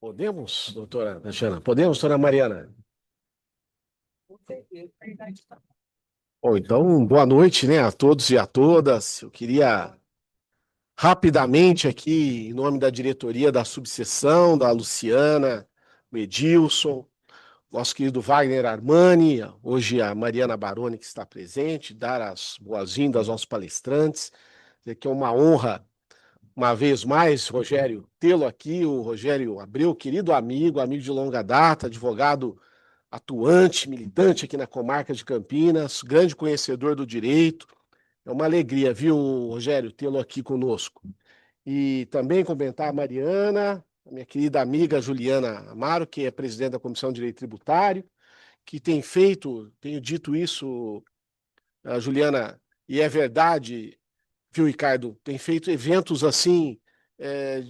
Podemos, doutora Tatiana? Podemos, doutora Mariana? Bom, então, boa noite, né, a todos e a todas. Eu queria rapidamente aqui, em nome da diretoria da subseção, da Luciana, o Edilson, nosso querido Wagner Armani, hoje a Mariana Baroni que está presente, dar as boas-vindas aos palestrantes, dizer que é uma honra, uma vez mais, Rogério, tê-lo aqui, o Rogério Abreu, querido amigo, amigo de longa data, advogado atuante, militante aqui na comarca de Campinas, grande conhecedor do direito. É uma alegria, viu, Rogério, tê-lo aqui conosco. E também comentar a Mariana, a minha querida amiga Juliana Amaro, que é presidente da Comissão de Direito Tributário, que tem feito, tenho dito isso, a Juliana, e é verdade, viu, Ricardo, tem feito eventos assim,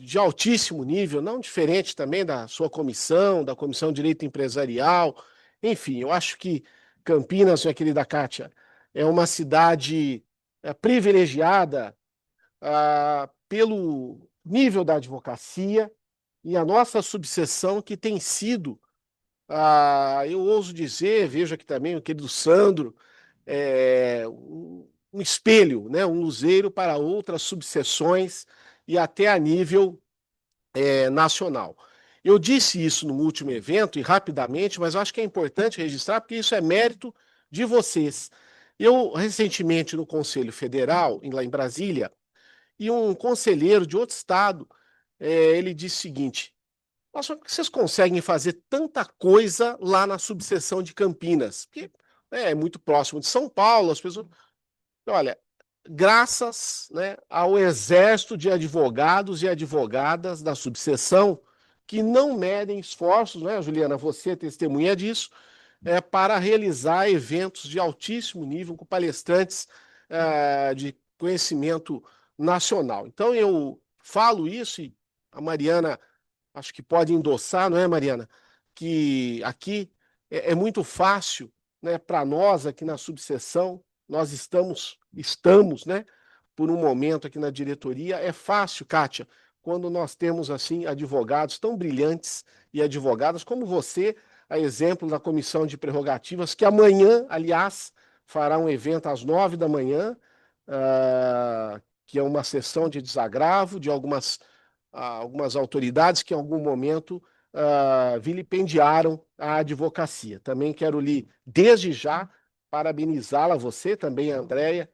de altíssimo nível, não diferente também da sua comissão, da Comissão de Direito Empresarial. Enfim, eu acho que Campinas, minha querida Kátia, é uma cidade privilegiada pelo nível da advocacia e a nossa subseção que tem sido, eu ouso dizer, vejo aqui também o querido Sandro, um espelho, né, um luzeiro para outras subseções e até a nível nacional. Eu disse isso no último evento e rapidamente, mas eu acho que é importante registrar porque isso é mérito de vocês. Eu, recentemente, no Conselho Federal, lá em Brasília, e um conselheiro de outro estado, ele disse o seguinte: nossa, por que vocês conseguem fazer tanta coisa lá na subseção de Campinas? Porque é muito próximo de São Paulo, as pessoas. Olha, graças, né, ao exército de advogados e advogadas da subseção que não medem esforços, né, Juliana? Você é testemunha disso, para realizar eventos de altíssimo nível com palestrantes de conhecimento nacional. Então, eu falo isso e a Mariana acho que pode endossar, não é, Mariana? Que aqui é muito fácil, né, para nós aqui na subseção, nós estamos, né, por um momento aqui na diretoria, é fácil, Kátia, quando nós temos assim advogados tão brilhantes e advogadas como você, a exemplo da Comissão de Prerrogativas, que amanhã, aliás, fará um evento às 9 da manhã, que é uma sessão de desagravo de algumas autoridades que em algum momento vilipendiaram a advocacia. Também quero lhe, desde já, parabenizá-la, você também, Andréia,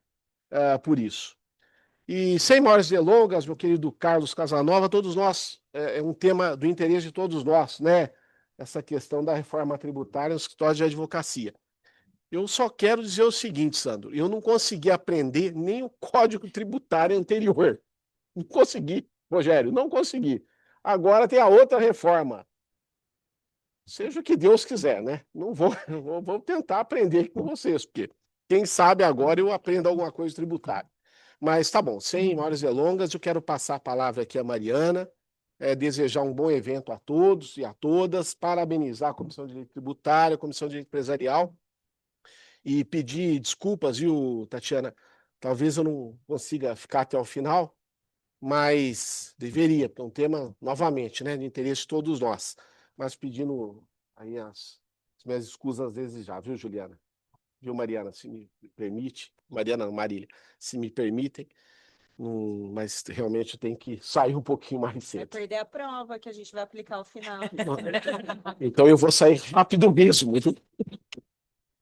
por isso. E sem maiores delongas, meu querido Carlos Casanova, todos nós, é um tema do interesse de todos nós, né? Essa questão da reforma tributária nos escritórios de advocacia. Eu só quero dizer o seguinte, Sandro, eu não consegui aprender nem o Código Tributário anterior. Não consegui, Rogério, não consegui. Agora tem a outra reforma. Seja o que Deus quiser, né? Não vou, vou tentar aprender com vocês, porque quem sabe agora eu aprendo alguma coisa tributária. Mas tá bom, sem maiores delongas, eu quero passar a palavra aqui à Mariana, desejar um bom evento a todos e a todas, parabenizar a Comissão de Direito Tributário, a Comissão de Direito Empresarial e pedir desculpas, viu, Tatiana? Talvez eu não consiga ficar até o final, mas deveria, porque é um tema, novamente, né, de interesse de todos nós. Mas pedindo aí as minhas escusas desde já, viu, Juliana? Viu, Mariana, se me permite? Mariana, Marília, se me permitem, mas realmente tem que sair um pouquinho mais Vai cedo. perder a prova que a gente vai aplicar ao final. Então eu vou sair rápido mesmo.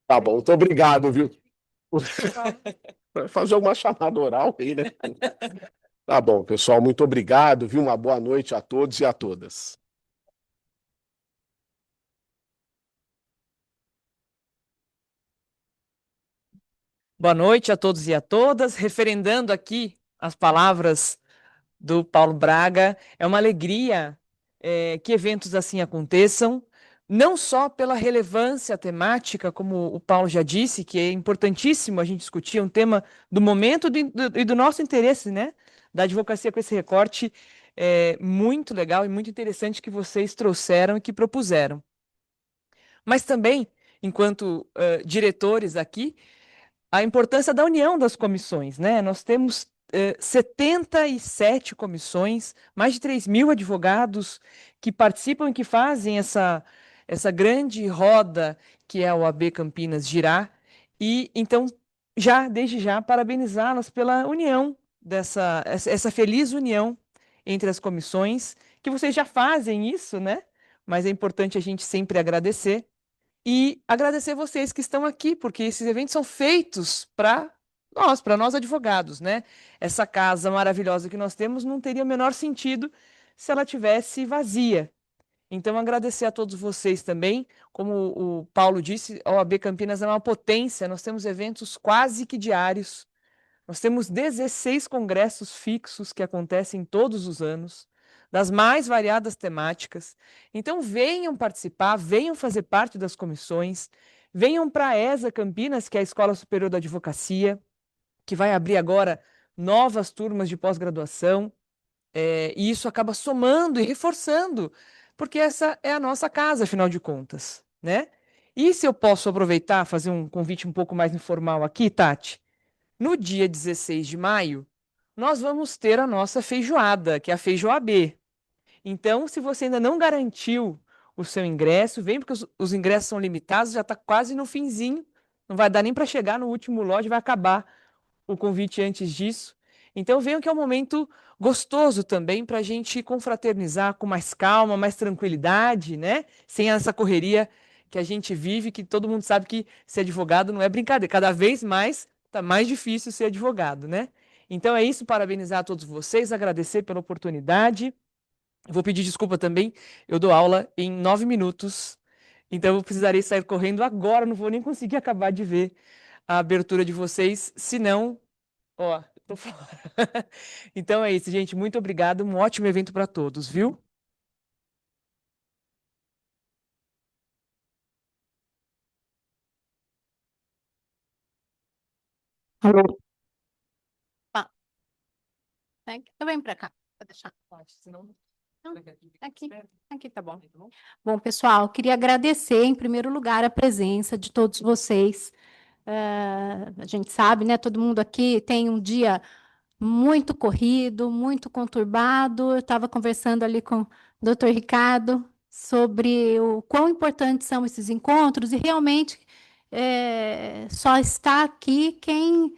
Tá bom, muito obrigado, viu? Vai fazer uma chamada oral aí, né? Tá bom, pessoal, muito obrigado, viu? Uma boa noite a todos e a todas. Boa noite a todos e a todas. Referendando aqui as palavras do Paulo Braga, é uma alegria que eventos assim aconteçam, não só pela relevância temática, como o Paulo já disse, que é importantíssimo a gente discutir, é um tema do momento e do nosso interesse, né? Da advocacia com esse recorte muito legal e muito interessante que vocês trouxeram e que propuseram. Mas também, enquanto diretores aqui, a importância da união das comissões, né? Nós temos 77 comissões, mais de 3.000 advogados que participam e que fazem essa grande roda que é a OAB Campinas girar. E então, desde já, parabenizá-las pela união essa feliz união entre as comissões, que vocês já fazem isso, né? Mas é importante a gente sempre agradecer. E agradecer vocês que estão aqui, porque esses eventos são feitos para nós advogados, né? Essa casa maravilhosa que nós temos não teria o menor sentido se ela tivesse vazia. Então, agradecer a todos vocês também. Como o Paulo disse, a OAB Campinas é uma potência, nós temos eventos quase que diários. Nós temos 16 congressos fixos que acontecem todos os anos, das mais variadas temáticas. Então, venham participar, venham fazer parte das comissões, venham para a ESA Campinas, que é a Escola Superior da Advocacia, que vai abrir agora novas turmas de pós-graduação, e isso acaba somando e reforçando, porque essa é a nossa casa, afinal de contas, né? E se eu posso aproveitar, fazer um convite um pouco mais informal aqui, Tati? No dia 16 de maio, nós vamos ter a nossa feijoada, que é a Feijoab. Então, se você ainda não garantiu o seu ingresso, vem porque os ingressos são limitados, já está quase no finzinho, não vai dar nem para chegar no último lote, vai acabar o convite antes disso. Então, venham que é um momento gostoso também para a gente confraternizar com mais calma, mais tranquilidade, né? Sem essa correria que a gente vive, que todo mundo sabe que ser advogado não é brincadeira. Cada vez mais está mais difícil ser advogado, né? Então é isso, parabenizar a todos vocês, agradecer pela oportunidade. Vou pedir desculpa também, eu dou aula em 9 minutos, então eu precisarei sair correndo agora, não vou nem conseguir acabar de ver a abertura de vocês, senão, ó, tô fora. Então é isso, gente, muito obrigado, um ótimo evento para todos, viu? Alô? Eu venho para cá, vou deixar. Senão... Não, aqui tá bom. Bom, pessoal, queria agradecer, em primeiro lugar, a presença de todos vocês. A gente sabe, né? Todo mundo aqui tem um dia muito corrido, muito conturbado. Eu estava conversando ali com o doutor Ricardo sobre o quão importantes são esses encontros, e realmente só está aqui quem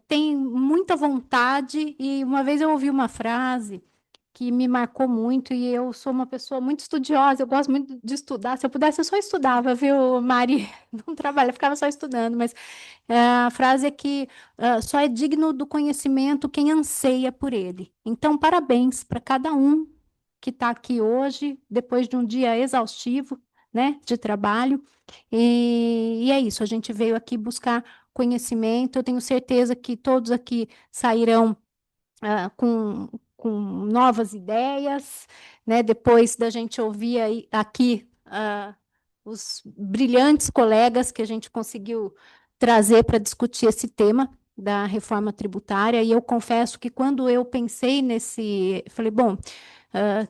tem muita vontade. E uma vez eu ouvi uma frase que me marcou muito, e eu sou uma pessoa muito estudiosa, eu gosto muito de estudar. Se eu pudesse, eu só estudava, viu, Mari? Não trabalho, eu ficava só estudando, mas a frase é que só é digno do conhecimento quem anseia por ele. Então, parabéns para cada um que está aqui hoje, depois de um dia exaustivo, né, de trabalho. E é isso, a gente veio aqui buscar conhecimento. Eu tenho certeza que todos aqui sairão com novas ideias, né? Depois da gente ouvir aqui os brilhantes colegas que a gente conseguiu trazer para discutir esse tema da reforma tributária. E eu confesso que quando eu pensei falei, bom, o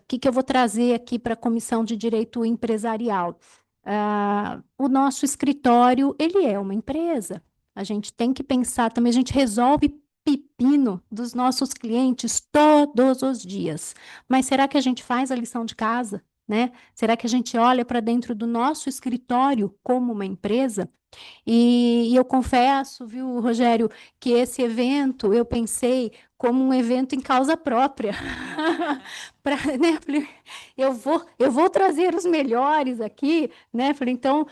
que eu vou trazer aqui para a Comissão de Direito Empresarial? O nosso escritório, ele é uma empresa. A gente tem que pensar também, a gente resolve pepino dos nossos clientes todos os dias. Mas será que a gente faz a lição de casa, né? Será que a gente olha para dentro do nosso escritório como uma empresa? E eu confesso, viu, Rogério, que esse evento eu pensei como um evento em causa própria. Né? Falei, eu vou trazer os melhores aqui, né? Falei, então,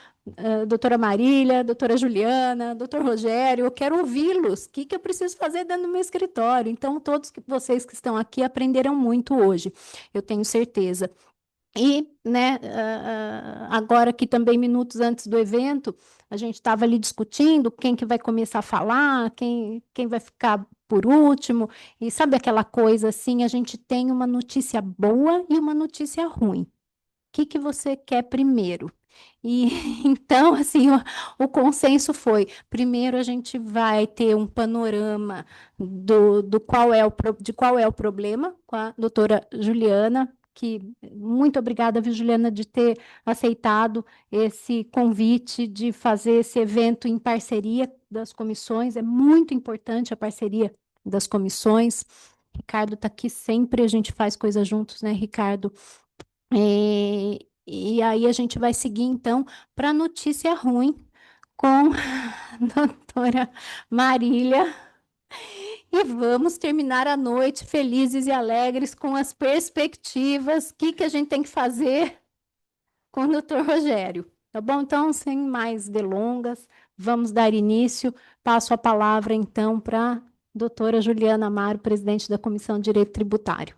doutora Marília, doutora Juliana, doutor Rogério, eu quero ouvi-los. O que eu preciso fazer dentro do meu escritório? Então, todos vocês que estão aqui aprenderam muito hoje, eu tenho certeza. E, né, agora que também, minutos antes do evento, a gente estava ali discutindo quem que vai começar a falar, quem vai ficar por último. E sabe aquela coisa assim, a gente tem uma notícia boa e uma notícia ruim. O que você quer primeiro? E então, assim, o consenso foi: primeiro a gente vai ter um panorama de qual é o problema com a doutora Juliana, que muito obrigada, viu, Juliana, de ter aceitado esse convite de fazer esse evento em parceria das comissões. É muito importante a parceria das comissões. Ricardo está aqui sempre, a gente faz coisas juntos, né, Ricardo? E aí a gente vai seguir, então, para a notícia ruim com a doutora Marília. E vamos terminar a noite felizes e alegres com as perspectivas. O que a gente tem que fazer com o doutor Rogério? Tá bom? Então, sem mais delongas, vamos dar início. Passo a palavra, então, para a doutora Juliana Amaro, presidente da Comissão de Direito Tributário.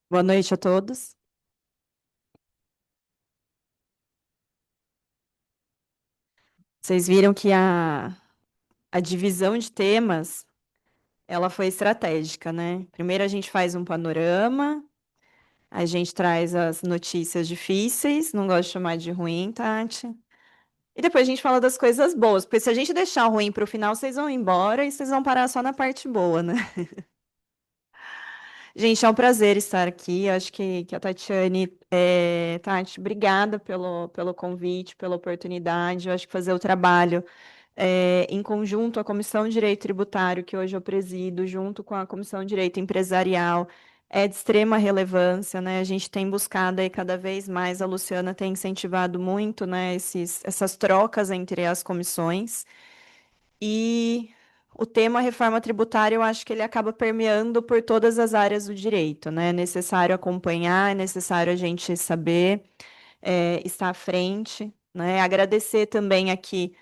Boa noite a todos. Vocês viram que a divisão de temas, ela foi estratégica, né? Primeiro a gente faz um panorama, a gente traz as notícias difíceis, não gosto de chamar de ruim, Tati. E depois a gente fala das coisas boas, porque se a gente deixar o ruim para o final, vocês vão embora e vocês vão parar só na parte boa, né? Gente, é um prazer estar aqui. Eu acho que a Tatiane, Tati, obrigada pelo convite, pela oportunidade. Eu acho que fazer o trabalho em conjunto à Comissão de Direito Tributário, que hoje eu presido, junto com a Comissão de Direito Empresarial, é de extrema relevância, né? A gente tem buscado aí cada vez mais, a Luciana tem incentivado muito, né, essas trocas entre as comissões. E o tema reforma tributária, eu acho que ele acaba permeando por todas as áreas do direito, né? É necessário acompanhar, é necessário a gente saber, estar à frente, né? Agradecer também aqui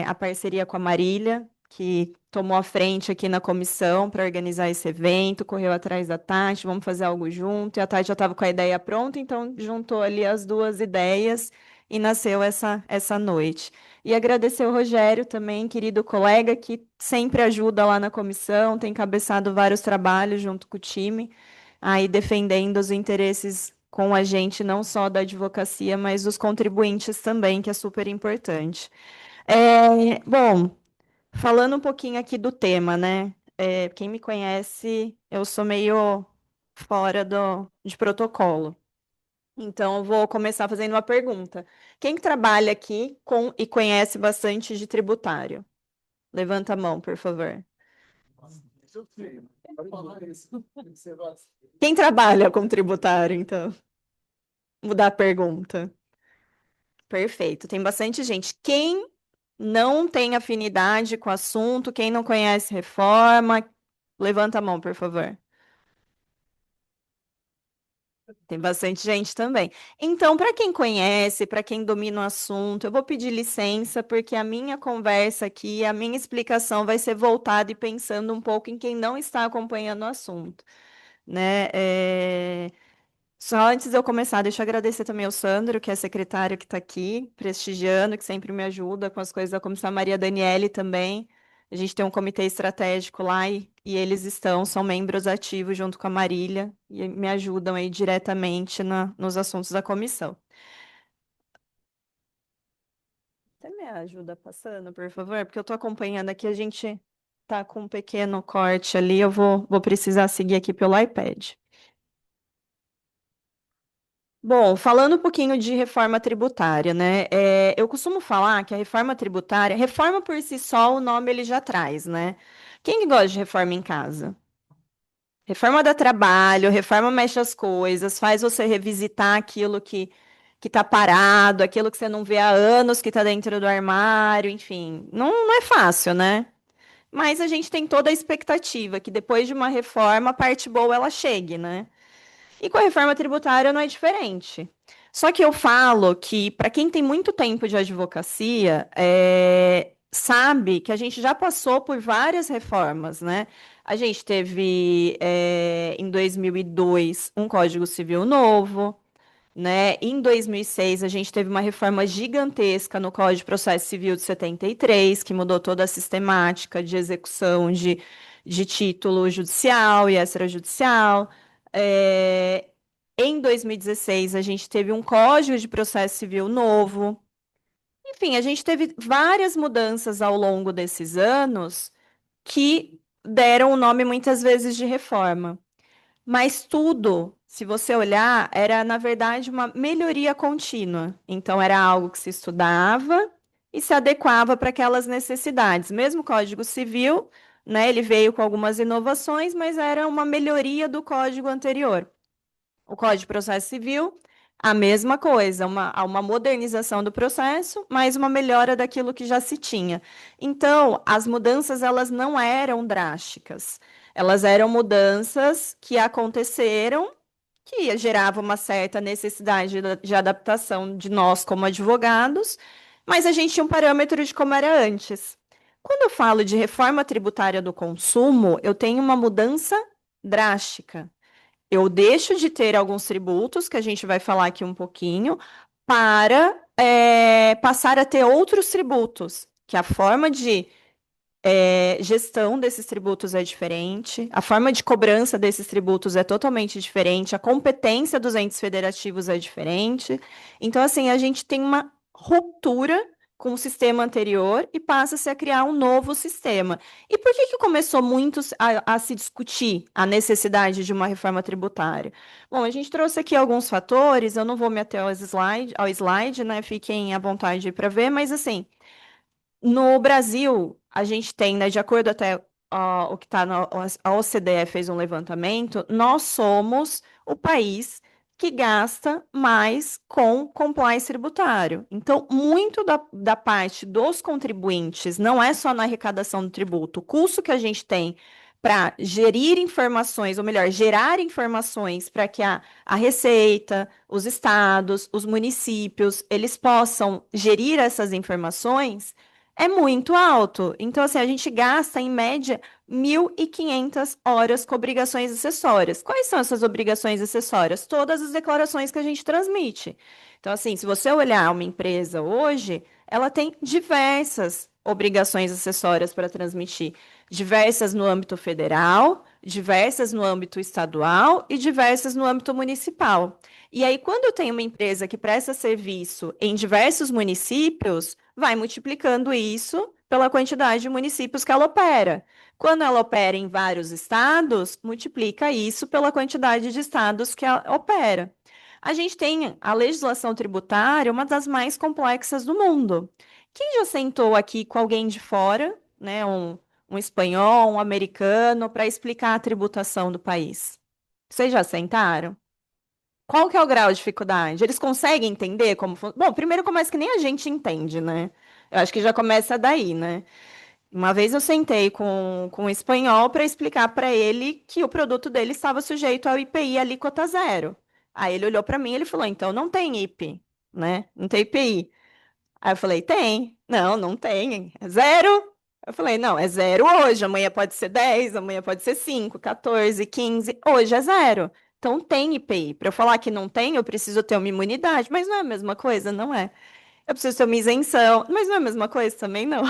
a parceria com a Marília, que tomou a frente aqui na comissão para organizar esse evento, correu atrás da Tati, vamos fazer algo junto, e a Tati já estava com a ideia pronta, então juntou ali as duas ideias e nasceu essa noite. E agradecer o Rogério também, querido colega, que sempre ajuda lá na comissão, tem cabeçado vários trabalhos junto com o time, aí defendendo os interesses com a gente, não só da advocacia, mas dos contribuintes também, que é super importante. Bom, falando um pouquinho aqui do tema, né? Quem me conhece, eu sou meio fora de protocolo. Então, eu vou começar fazendo uma pergunta. Quem que trabalha aqui com e conhece bastante de tributário? Levanta a mão, por favor. Quem trabalha com tributário, então? Mudar a pergunta. Perfeito, tem bastante gente. Quem não tem afinidade com o assunto, quem não conhece reforma, levanta a mão, por favor. Tem bastante gente também. Então, para quem conhece, para quem domina o assunto, eu vou pedir licença, porque a minha conversa aqui, a minha explicação vai ser voltada e pensando um pouco em quem não está acompanhando o assunto, né? Só antes de eu começar, deixa eu agradecer também ao Sandro, que é secretário que está aqui, prestigiando, que sempre me ajuda com as coisas da comissão, a Maria Daniele também. A gente tem um comitê estratégico lá e eles são membros ativos junto com a Marília e me ajudam aí diretamente nos assuntos da comissão. Você me ajuda passando, por favor? Porque eu estou acompanhando aqui, a gente está com um pequeno corte ali, eu vou precisar seguir aqui pelo iPad. Bom, falando um pouquinho de reforma tributária, né? Eu costumo falar que a reforma tributária, reforma por si só, o nome ele já traz, né? Quem que gosta de reforma em casa? Reforma dá trabalho, reforma mexe as coisas, faz você revisitar aquilo que tá parado, aquilo que você não vê há anos que tá dentro do armário, enfim. Não é fácil, né? Mas a gente tem toda a expectativa que depois de uma reforma, a parte boa ela chegue, né? E com a reforma tributária não é diferente. Só que eu falo que, para quem tem muito tempo de advocacia, sabe que a gente já passou por várias reformas, né? A gente teve, em 2002, um Código Civil novo, né? Em 2006, a gente teve uma reforma gigantesca no Código de Processo Civil de 73, que mudou toda a sistemática de execução de título judicial e extrajudicial. Em 2016, a gente teve um Código de Processo Civil novo. Enfim, a gente teve várias mudanças ao longo desses anos que deram o nome muitas vezes de reforma. Mas tudo, se você olhar, era, na verdade, uma melhoria contínua. Então, era algo que se estudava e se adequava para aquelas necessidades. Mesmo o Código Civil, né, ele veio com algumas inovações, mas era uma melhoria do código anterior. O Código de Processo Civil, a mesma coisa, uma modernização do processo, mas uma melhora daquilo que já se tinha. Então, as mudanças, elas não eram drásticas. Elas eram mudanças que aconteceram, que geravam uma certa necessidade de adaptação de nós como advogados, mas a gente tinha um parâmetro de como era antes. Quando eu falo de reforma tributária do consumo, eu tenho uma mudança drástica. Eu deixo de ter alguns tributos, que a gente vai falar aqui um pouquinho, para passar a ter outros tributos, que a forma de gestão desses tributos é diferente, a forma de cobrança desses tributos é totalmente diferente, a competência dos entes federativos é diferente. Então, assim, a gente tem uma ruptura com o sistema anterior e passa-se a criar um novo sistema. E por que começou muito a se discutir a necessidade de uma reforma tributária? Bom, a gente trouxe aqui alguns fatores, eu não vou me ater ao slide, né? Fiquem à vontade para ver, mas assim. No Brasil, a gente tem, né, de acordo até o que está a OCDE fez um levantamento, nós somos o país que gasta mais com compliance tributário. Então, muito da parte dos contribuintes não é só na arrecadação do tributo, o custo que a gente tem para gerir informações, ou melhor, gerar informações para que a Receita, os estados, os municípios, eles possam gerir essas informações é muito alto. Então, assim, a gente gasta, em média, 1.500 horas com obrigações acessórias. Quais são essas obrigações acessórias? Todas as declarações que a gente transmite. Então, assim, se você olhar uma empresa hoje, ela tem diversas obrigações acessórias para transmitir. Diversas no âmbito federal, diversas no âmbito estadual e diversas no âmbito municipal. E aí, quando eu tenho uma empresa que presta serviço em diversos municípios, vai multiplicando isso pela quantidade de municípios que ela opera. Quando ela opera em vários estados, multiplica isso pela quantidade de estados que ela opera. A gente tem a legislação tributária, uma das mais complexas do mundo. Quem já sentou aqui com alguém de fora, né, um espanhol, um americano, para explicar a tributação do país? Vocês já sentaram? Qual que é o grau de dificuldade? Eles conseguem entender como Bom, primeiro começa que nem a gente entende, né? Eu acho que já começa daí, né? Uma vez eu sentei com um espanhol para explicar para ele que o produto dele estava sujeito ao IPI alíquota zero. Aí ele olhou para mim e ele falou: então não tem IP, né? Não tem IPI. Aí eu falei: tem. Não, não tem. É zero. Eu falei: não, é zero hoje. Amanhã pode ser 10, amanhã pode ser 5, 14, 15. Hoje é zero. Então tem IPI. Para eu falar que não tem, eu preciso ter uma imunidade. Mas não é a mesma coisa? Não é. Eu preciso ter uma isenção. Mas não é a mesma coisa também? Não.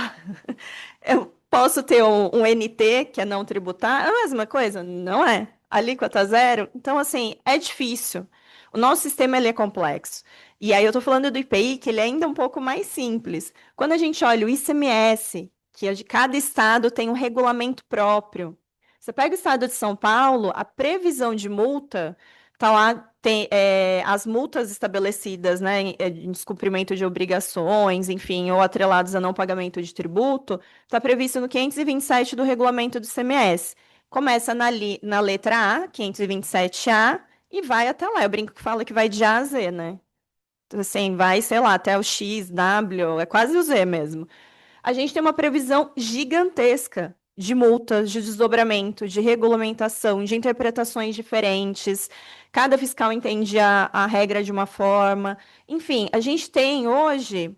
Eu posso ter um NT, que é não tributar, é a mesma coisa? Não é. Alíquota zero? Então, assim, é difícil. O nosso sistema ele é complexo. E aí eu estou falando do IPI, que ele é ainda um pouco mais simples. Quando a gente olha o ICMS, que é de cada estado tem um regulamento próprio. Você pega o estado de São Paulo, a previsão de multa está lá, tem as multas estabelecidas, né, em descumprimento de obrigações, enfim, ou atrelados a não pagamento de tributo, está previsto no 527 do regulamento do ICMS. Começa na letra A, 527A, e vai até lá. Eu brinco que fala que vai de A a Z, né? Então, assim, vai, sei lá, até o X, W, é quase o Z mesmo. A gente tem uma previsão gigantesca de multas, de desdobramento, de regulamentação, de interpretações diferentes. Cada fiscal entende a regra de uma forma. Enfim, a gente tem hoje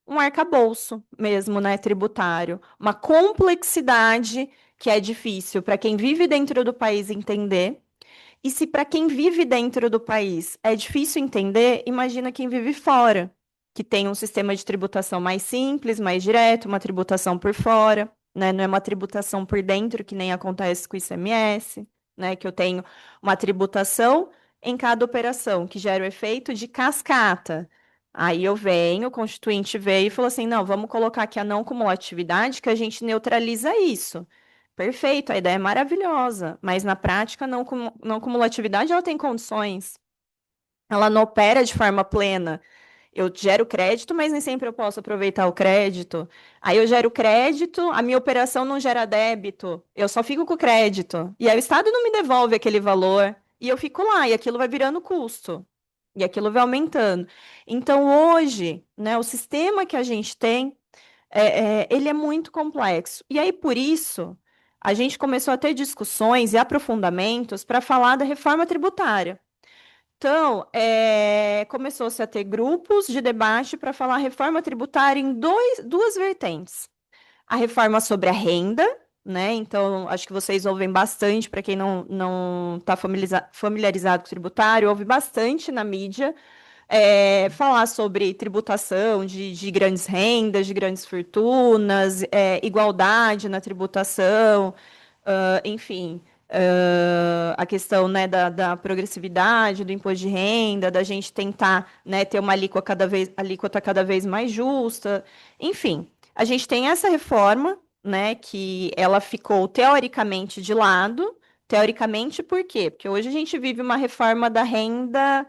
um arcabouço mesmo, né, tributário, uma complexidade que é difícil para quem vive dentro do país entender. E se para quem vive dentro do país é difícil entender, imagina quem vive fora, que tem um sistema de tributação mais simples, mais direto, uma tributação por fora, né? Não é uma tributação por dentro, que nem acontece com o ICMS, né? Que eu tenho uma tributação em cada operação, que gera o efeito de cascata. Aí eu venho, o constituinte veio e falou assim: não, vamos colocar aqui a não cumulatividade, que a gente neutraliza isso. Perfeito, a ideia é maravilhosa, mas na prática não cumulatividade ela tem condições. Ela não opera de forma plena. Eu gero crédito, mas nem sempre eu posso aproveitar o crédito. Aí eu gero crédito, a minha operação não gera débito. Eu só fico com o crédito. E aí o Estado não me devolve aquele valor. E eu fico lá, e aquilo vai virando custo. E aquilo vai aumentando. Então, hoje, né, o sistema que a gente tem, ele é muito complexo. E aí, por isso, a gente começou a ter discussões e aprofundamentos para falar da reforma tributária. Então, começou-se a ter grupos de debate para falar reforma tributária em duas vertentes. A reforma sobre a renda, né? Então, acho que vocês ouvem bastante, para quem não está familiarizado com o tributário, ouve bastante na mídia, falar sobre tributação de grandes rendas, de grandes fortunas, igualdade na tributação, enfim, a questão, né, da progressividade do imposto de renda, da gente tentar, né, ter uma alíquota cada vez mais justa, enfim, a gente tem essa reforma, né, que ela ficou teoricamente de lado. Teoricamente, por quê? Porque hoje a gente vive uma reforma da renda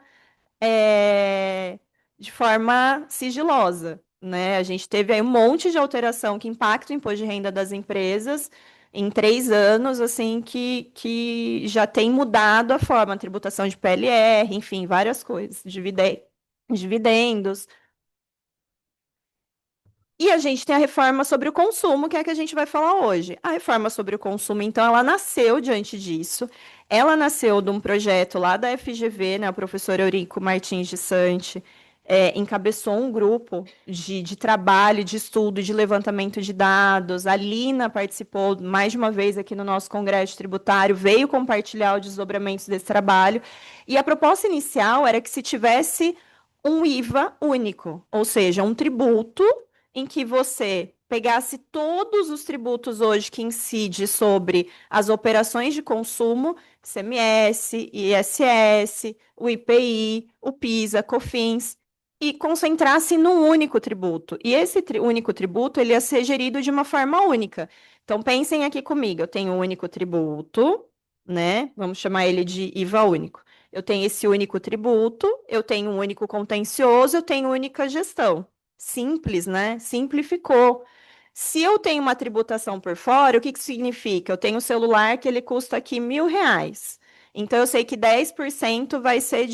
de forma sigilosa, né? A gente teve aí um monte de alteração que impacta o imposto de renda das empresas em 3 anos, assim, que já tem mudado a forma, a tributação de PLR, enfim, várias coisas, dividendos. E a gente tem a reforma sobre o consumo, que é a que a gente vai falar hoje. A reforma sobre o consumo, então, ela nasceu diante disso. Ela nasceu de um projeto lá da FGV, né? O professor Eurico Martins de Sante encabeçou um grupo de trabalho, de estudo, de levantamento de dados. A Lina participou mais de uma vez aqui no nosso Congresso Tributário, veio compartilhar os desdobramentos desse trabalho. E a proposta inicial era que se tivesse um IVA único, ou seja, um tributo em que você pegasse todos os tributos hoje que incide sobre as operações de consumo, ICMS, ISS, o IPI, o PIS, COFINS, e concentrasse num único tributo. E esse único tributo ele ia ser gerido de uma forma única. Então pensem aqui comigo, eu tenho um único tributo, né? Vamos chamar ele de IVA único. Eu tenho esse único tributo, eu tenho um único contencioso, eu tenho única gestão. Simples, né? Simplificou. Se eu tenho uma tributação por fora, o que que significa? Eu tenho um celular que ele custa aqui R$ 1.000. Então, eu sei que 10% vai ser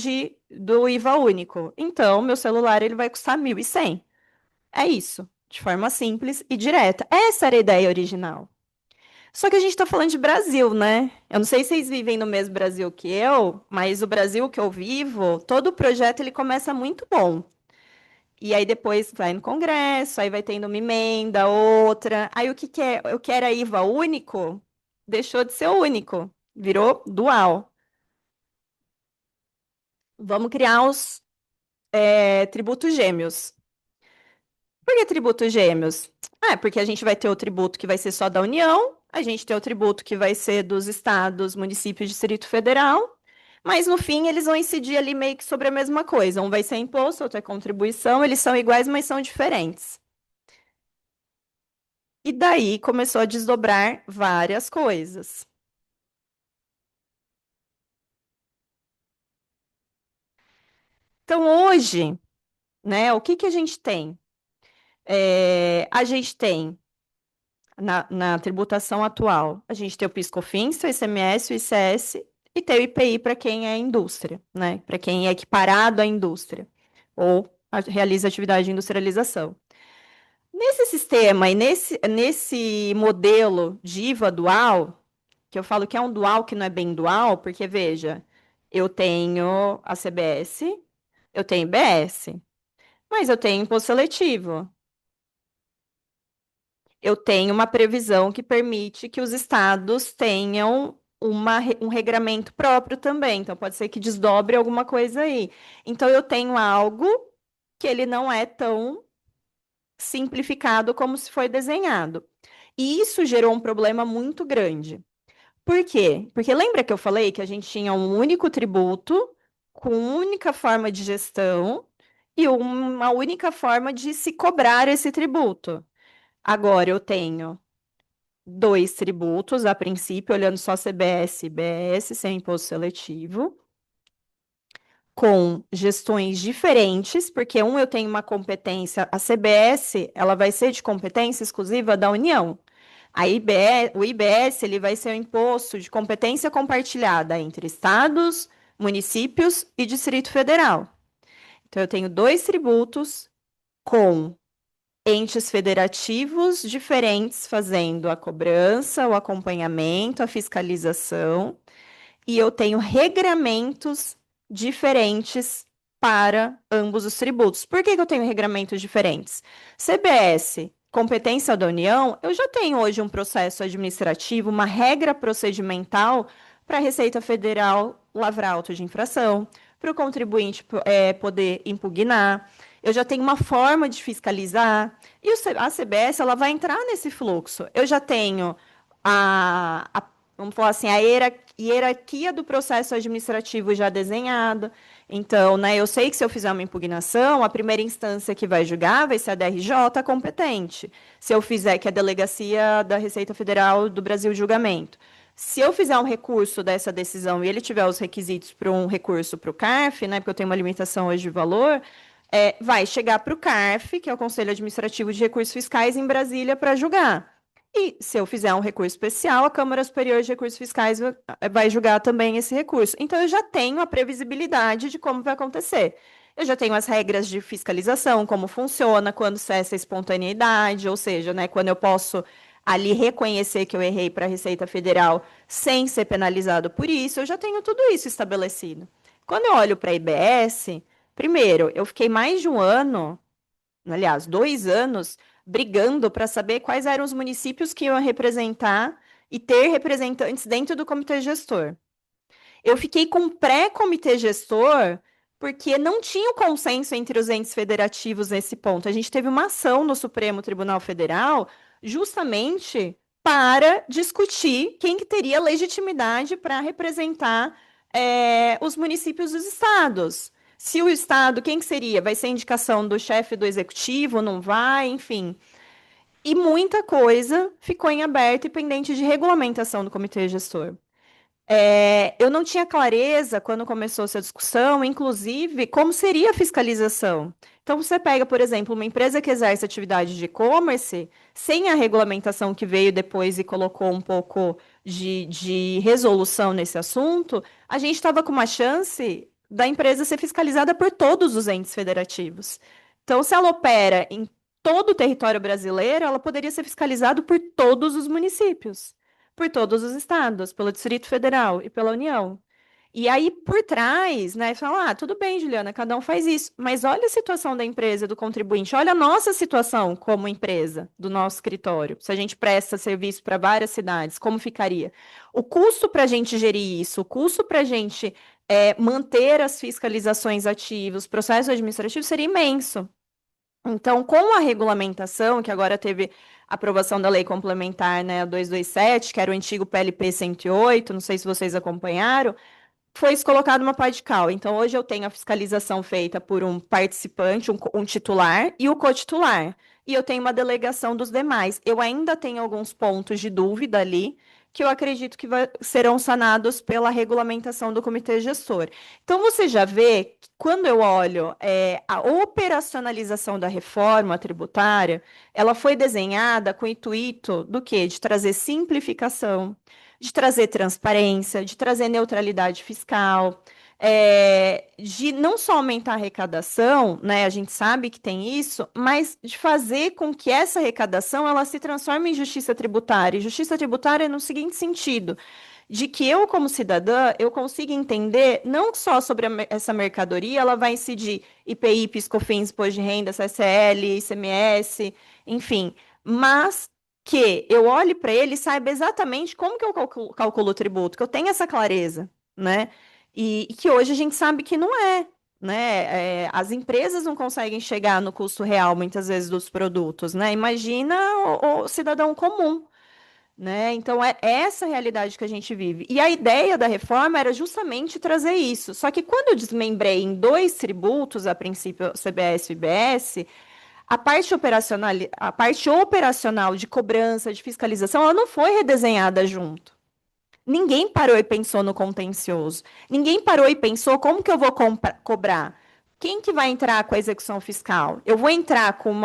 do IVA único. Então, meu celular ele vai custar 1.100. É isso, de forma simples e direta. Essa era a ideia original. Só que a gente está falando de Brasil, né? Eu não sei se vocês vivem no mesmo Brasil que eu, mas o Brasil que eu vivo, todo o projeto ele começa muito bom. E aí depois vai no Congresso, aí vai tendo uma emenda, outra. Aí o que que é? O que era IVA único, deixou de ser único, virou dual. Vamos criar os tributos gêmeos. Por que tributos gêmeos? Porque a gente vai ter o tributo que vai ser só da União, a gente tem o tributo que vai ser dos estados, municípios, Distrito Federal, mas no fim eles vão incidir ali meio que sobre a mesma coisa. Um vai ser imposto, outro é contribuição, eles são iguais, mas são diferentes. E daí começou a desdobrar várias coisas. Então, hoje, né, o que que a gente tem? A gente tem, na tributação atual, a gente tem o PIS/COFINS, o ICMS, o ICS e tem o IPI para quem é indústria, né? Para quem é equiparado à indústria ou realiza atividade de industrialização. Nesse sistema e nesse modelo de IVA dual, que eu falo que é um dual que não é bem dual, porque, veja, eu tenho a CBS, eu tenho IBS, mas eu tenho imposto seletivo. Eu tenho uma previsão que permite que os estados tenham um regramento próprio também. Então, pode ser que desdobre alguma coisa aí. Então, eu tenho algo que ele não é tão simplificado como se foi desenhado. E isso gerou um problema muito grande. Por quê? Porque lembra que eu falei que a gente tinha um único tributo, com única forma de gestão e uma única forma de se cobrar esse tributo. Agora eu tenho 2 tributos, a princípio, olhando só CBS e IBS, sem imposto seletivo, com gestões diferentes, porque eu tenho uma competência, a CBS, ela vai ser de competência exclusiva da União. O IBS, ele vai ser um imposto de competência compartilhada entre estados, municípios e Distrito Federal. Então, eu tenho 2 tributos com entes federativos diferentes fazendo a cobrança, o acompanhamento, a fiscalização, e eu tenho regramentos diferentes para ambos os tributos. Por que que eu tenho regramentos diferentes? CBS, competência da União, eu já tenho hoje um processo administrativo, uma regra procedimental para a Receita Federal lavrar auto de infração, para o contribuinte poder impugnar. Eu já tenho uma forma de fiscalizar. E a CBS, ela vai entrar nesse fluxo. Eu já tenho vamos falar assim, a hierarquia do processo administrativo já desenhada. Então, né, eu sei que se eu fizer uma impugnação, a primeira instância que vai julgar vai ser a DRJ competente. Se eu fizer, que é a Delegacia da Receita Federal do Brasil de Julgamento. Se eu fizer um recurso dessa decisão e ele tiver os requisitos para um recurso para o CARF, né, porque eu tenho uma limitação hoje de valor, vai chegar para o CARF, que é o Conselho Administrativo de Recursos Fiscais, em Brasília, para julgar. E se eu fizer um recurso especial, a Câmara Superior de Recursos Fiscais vai julgar também esse recurso. Então, eu já tenho a previsibilidade de como vai acontecer. Eu já tenho as regras de fiscalização, como funciona, quando cessa a espontaneidade, ou seja, né, quando eu posso ali reconhecer que eu errei para a Receita Federal sem ser penalizado por isso, eu já tenho tudo isso estabelecido. Quando eu olho para a IBS, primeiro, eu fiquei mais de um ano, aliás, 2 anos, brigando para saber quais eram os municípios que iam representar e ter representantes dentro do comitê gestor. Eu fiquei com pré-comitê gestor porque não tinha o consenso entre os entes federativos nesse ponto. A gente teve uma ação no Supremo Tribunal Federal justamente para discutir quem que teria legitimidade para representar os municípios dos estados. Se o estado, quem que seria? Vai ser indicação do chefe do executivo, não vai, enfim. E muita coisa ficou em aberto e pendente de regulamentação do comitê gestor. Eu não tinha clareza quando começou essa discussão, inclusive, como seria a fiscalização. Então, você pega, por exemplo, uma empresa que exerce atividade de e-commerce, sem a regulamentação que veio depois e colocou um pouco de resolução nesse assunto, a gente estava com uma chance da empresa ser fiscalizada por todos os entes federativos. Então, se ela opera em todo o território brasileiro, ela poderia ser fiscalizada por todos os municípios, por todos os estados, pelo Distrito Federal e pela União. E aí, por trás, né, fala, tudo bem, Juliana, cada um faz isso, mas olha a situação da empresa, do contribuinte, olha a nossa situação como empresa, do nosso escritório. Se a gente presta serviço para várias cidades, como ficaria? O custo para a gente gerir isso, o custo para a gente manter as fiscalizações ativas, os processos administrativos seria imenso. Então, com a regulamentação, que agora teve aprovação da lei complementar, né, a 227, que era o antigo PLP 108, não sei se vocês acompanharam, foi colocado uma pá de cal. Então, hoje eu tenho a fiscalização feita por um participante, um titular e o cotitular. E eu tenho uma delegação dos demais. Eu ainda tenho alguns pontos de dúvida ali, que eu acredito que serão sanados pela regulamentação do comitê gestor. Então, você já vê que quando eu olho a operacionalização da reforma tributária, ela foi desenhada com o intuito do quê? De trazer simplificação, de trazer transparência, de trazer neutralidade fiscal, de não só aumentar a arrecadação, né, a gente sabe que tem isso, mas de fazer com que essa arrecadação ela se transforme em justiça tributária. E justiça tributária no seguinte sentido, de que eu, como cidadã, eu consiga entender não só sobre essa mercadoria, ela vai incidir IPI, PIS/COFINS, imposto de renda, CSL, ICMS, enfim, mas que eu olhe para ele e saiba exatamente como que eu calculo o tributo, que eu tenha essa clareza, né? E que hoje a gente sabe que não é, né? As empresas não conseguem chegar no custo real, muitas vezes, dos produtos, né? Imagina o cidadão comum, né? Então, é essa a realidade que a gente vive. E a ideia da reforma era justamente trazer isso. Só que quando eu desmembrei em 2 tributos, a princípio CBS e IBS, a parte operacional de cobrança, de fiscalização, ela não foi redesenhada junto. Ninguém parou e pensou no contencioso. Ninguém parou e pensou como que eu vou cobrar. Quem que vai entrar com a execução fiscal? Eu vou entrar com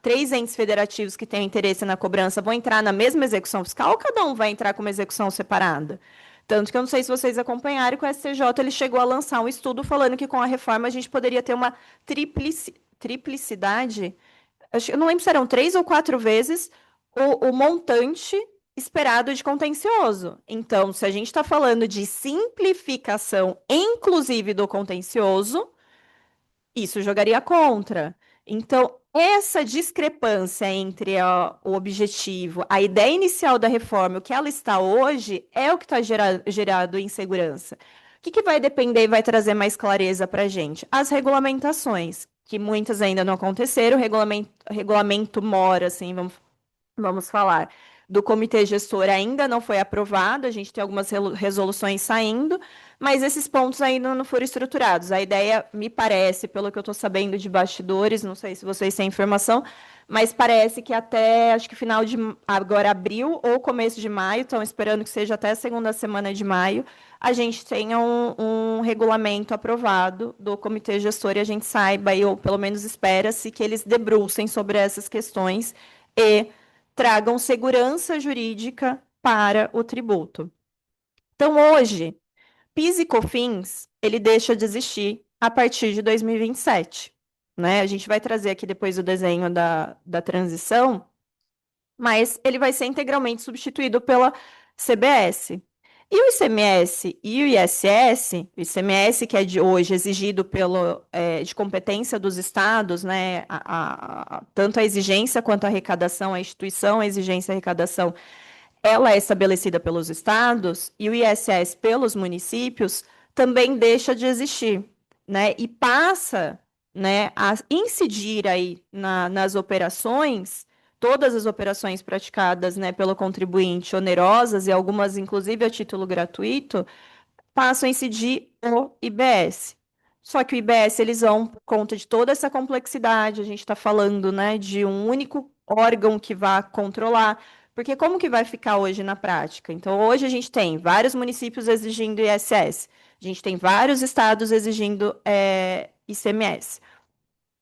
três entes federativos que têm interesse na cobrança, vou entrar na mesma execução fiscal ou cada um vai entrar com uma execução separada? Tanto que eu não sei se vocês acompanharam, que o STJ ele chegou a lançar um estudo falando que com a reforma a gente poderia ter uma triplicidade. Eu não lembro se eram 3 ou 4 vezes o montante esperado de contencioso. Então, se a gente está falando de simplificação, inclusive do contencioso, isso jogaria contra. Então, essa discrepância entre o objetivo, a ideia inicial da reforma, o que ela está hoje, é o que está gerado insegurança. O que vai depender e vai trazer mais clareza para a gente? As regulamentações, que muitas ainda não aconteceram, o regulamento mora, assim, vamos falar, do comitê gestor ainda não foi aprovado, a gente tem algumas resoluções saindo, mas esses pontos ainda não foram estruturados. A ideia, me parece, pelo que eu estou sabendo de bastidores, não sei se vocês têm informação, mas parece que até, acho que final de agora abril ou começo de maio, estão esperando que seja até a segunda semana de maio, a gente tenha um regulamento aprovado do comitê gestor e a gente saiba, ou pelo menos espera-se, que eles debrucem sobre essas questões e tragam segurança jurídica para o tributo. Então, hoje, PIS e COFINS, ele deixa de existir a partir de 2027, né? A gente vai trazer aqui depois o desenho da transição, mas ele vai ser integralmente substituído pela CBS. E o ICMS e o ISS, o ICMS que é de hoje exigido de competência dos estados, né, tanto a exigência quanto a arrecadação, a instituição, a exigência e a arrecadação, ela é estabelecida pelos estados, e o ISS pelos municípios, também deixa de existir, né, e passa, né, a incidir aí nas operações, todas as operações praticadas, né, pelo contribuinte onerosas e algumas, inclusive, a título gratuito, passam a incidir o IBS. Só que o IBS, eles vão, por conta de toda essa complexidade, a gente está falando, né, de um único órgão que vai controlar, porque como que vai ficar hoje na prática? Então, hoje a gente tem vários municípios exigindo ISS, a gente tem vários estados exigindo ICMS.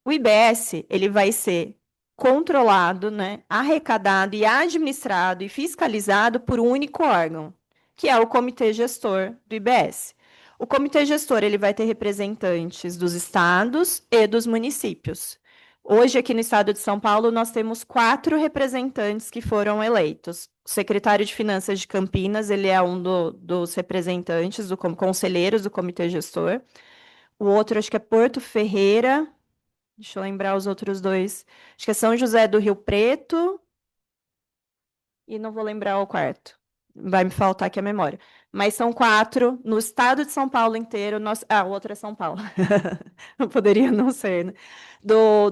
O IBS, ele vai ser controlado, né, arrecadado e administrado e fiscalizado por um único órgão, que é o comitê gestor do IBS. O comitê gestor ele vai ter representantes dos estados e dos municípios. Hoje, aqui no estado de São Paulo, nós temos 4 representantes que foram eleitos. O secretário de Finanças de Campinas, ele é um dos representantes, conselheiros do comitê gestor. O outro, acho que é Porto Ferreira. Deixa eu lembrar os outros 2. Acho que é São José do Rio Preto. E não vou lembrar o quarto. Vai me faltar aqui a memória. Mas são 4 no estado de São Paulo inteiro. O outro é São Paulo. Não poderia não ser, né?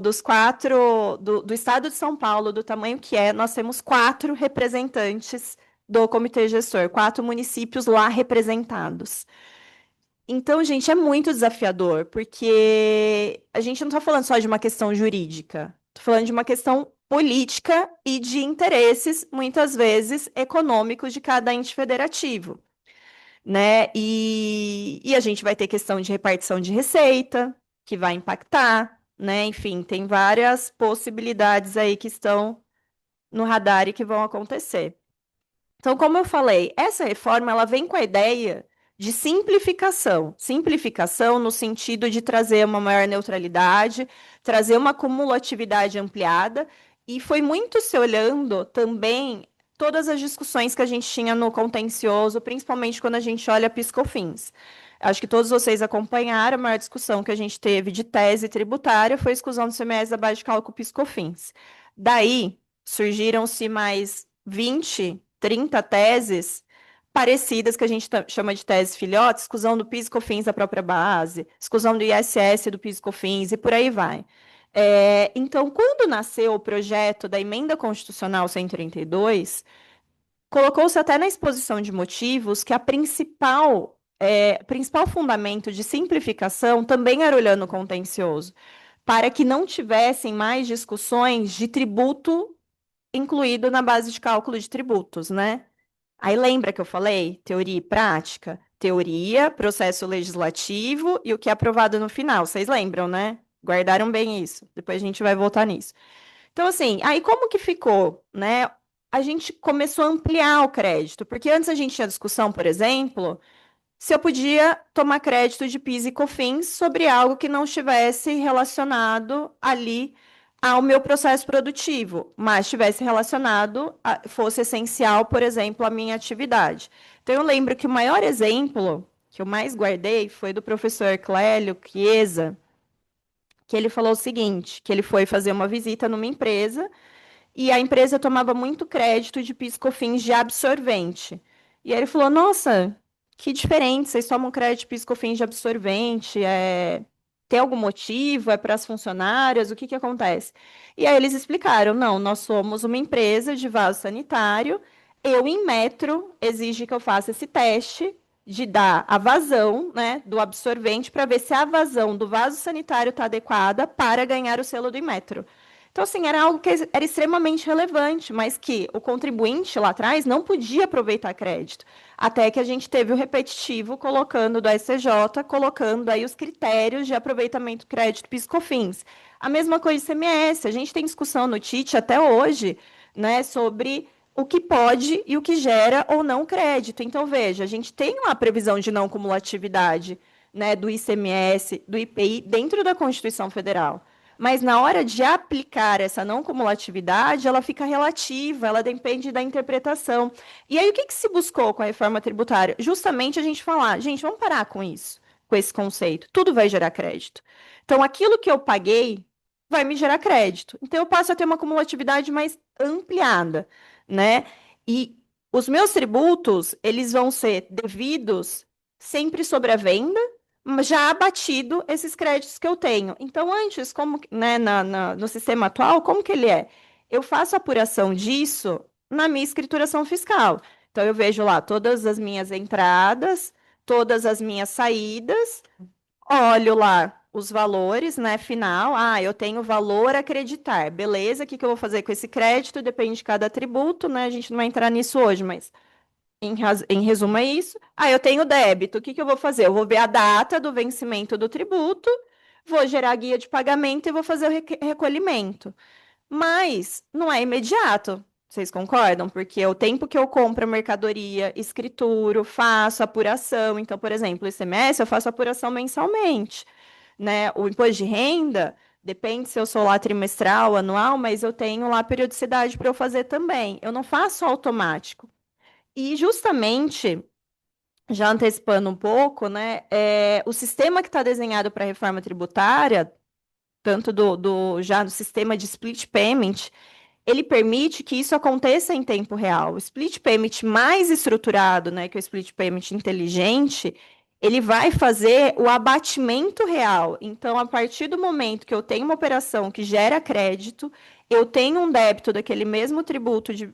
Dos 4 do estado de São Paulo, do tamanho que é, nós temos 4 representantes do comitê gestor, 4 municípios lá representados. Então, gente, é muito desafiador, porque a gente não está falando só de uma questão jurídica, estou falando de uma questão política e de interesses, muitas vezes, econômicos de cada ente federativo, né? E a gente vai ter questão de repartição de receita, que vai impactar, né? Enfim, tem várias possibilidades aí que estão no radar e que vão acontecer. Então, como eu falei, essa reforma ela vem com a ideia de simplificação. Simplificação no sentido de trazer uma maior neutralidade, trazer uma cumulatividade ampliada, e foi muito se olhando também todas as discussões que a gente tinha no contencioso, principalmente quando a gente olha PIS/COFINS. Acho que todos vocês acompanharam, a maior discussão que a gente teve de tese tributária foi a exclusão do ICMS da base de cálculo PIS/COFINS. Daí, surgiram-se mais 20, 30 teses parecidas, que a gente chama de tese filhotes, exclusão do PIS e COFINS da própria base, exclusão do ISS do PIS e COFINS, e por aí vai. Então, quando nasceu o projeto da Emenda Constitucional 132, colocou-se até na exposição de motivos que a principal fundamento de simplificação também era olhando o contencioso. para que não tivessem mais discussões de tributo incluído na base de cálculo de tributos, né? Aí lembra que eu falei? Teoria e prática? Teoria, processo legislativo e o que é aprovado no final. Vocês lembram, né? Guardaram bem isso. Depois a gente vai voltar nisso. Então, assim, aí como que ficou, né? A gente começou a ampliar o crédito, porque antes a gente tinha discussão, por exemplo, se eu podia tomar crédito de PIS e COFINS sobre algo que não estivesse relacionado ali ao meu processo produtivo, mas estivesse relacionado, fosse essencial, por exemplo, à minha atividade. Então, eu lembro que o maior exemplo que eu mais guardei foi do professor Clélio Chiesa, que ele falou o seguinte, que ele foi fazer uma visita numa empresa e a empresa tomava muito crédito de PIS/COFINS de absorvente. E aí ele falou, nossa, que diferente, vocês tomam crédito de PIS/COFINS de absorvente, tem algum motivo, é para as funcionárias, o que que acontece? E aí eles explicaram, não, nós somos uma empresa de vaso sanitário, eu em metro exige que eu faça esse teste de dar a vazão, né, do absorvente para ver se a vazão do vaso sanitário está adequada para ganhar o selo do Inmetro. Então, assim, era algo que era extremamente relevante, mas que o contribuinte lá atrás não podia aproveitar crédito. Até que a gente teve o repetitivo colocando do SCJ, colocando aí os critérios de aproveitamento do crédito PIS/COFINS. A mesma coisa de ICMS, a gente tem discussão no TIT até hoje, né, sobre o que pode e o que gera ou não crédito. Então, veja, a gente tem uma previsão de não cumulatividade, né, do ICMS, do IPI, dentro da Constituição Federal. Mas na hora de aplicar essa não cumulatividade, ela fica relativa, ela depende da interpretação. E aí, o que se buscou com a reforma tributária? Justamente a gente falar, gente, vamos parar com isso, com esse conceito. Tudo vai gerar crédito. Então, aquilo que eu paguei vai me gerar crédito. Então, eu passo a ter uma cumulatividade mais ampliada, né? E os meus tributos, eles vão ser devidos sempre sobre a venda, mas já abatido esses créditos que eu tenho. Então, antes, como, né, no sistema atual, como que ele é? Eu faço apuração disso na minha escrituração fiscal. Então, eu vejo lá todas as minhas entradas, todas as minhas saídas, olho lá os valores, né, final. Ah, eu tenho valor a acreditar. Beleza, o que que eu vou fazer com esse crédito? Depende de cada tributo, né? A gente não vai entrar nisso hoje, mas em resumo, é isso. Ah, eu tenho débito. O que que eu vou fazer? Eu vou ver a data do vencimento do tributo, vou gerar a guia de pagamento e vou fazer o recolhimento. Mas não é imediato. Vocês concordam? Porque o tempo que eu compro a mercadoria, escrituro, faço apuração. Então, por exemplo, o ICMS eu faço apuração mensalmente, né? O imposto de renda, depende se eu sou lá trimestral, anual, mas eu tenho lá periodicidade para eu fazer também. Eu não faço automático. E justamente, já antecipando um pouco, né, o sistema que está desenhado para a reforma tributária, tanto já no sistema de split payment, ele permite que isso aconteça em tempo real. O split payment mais estruturado, né, que é o split payment inteligente, ele vai fazer o abatimento real. Então, a partir do momento que eu tenho uma operação que gera crédito, eu tenho um débito daquele mesmo tributo de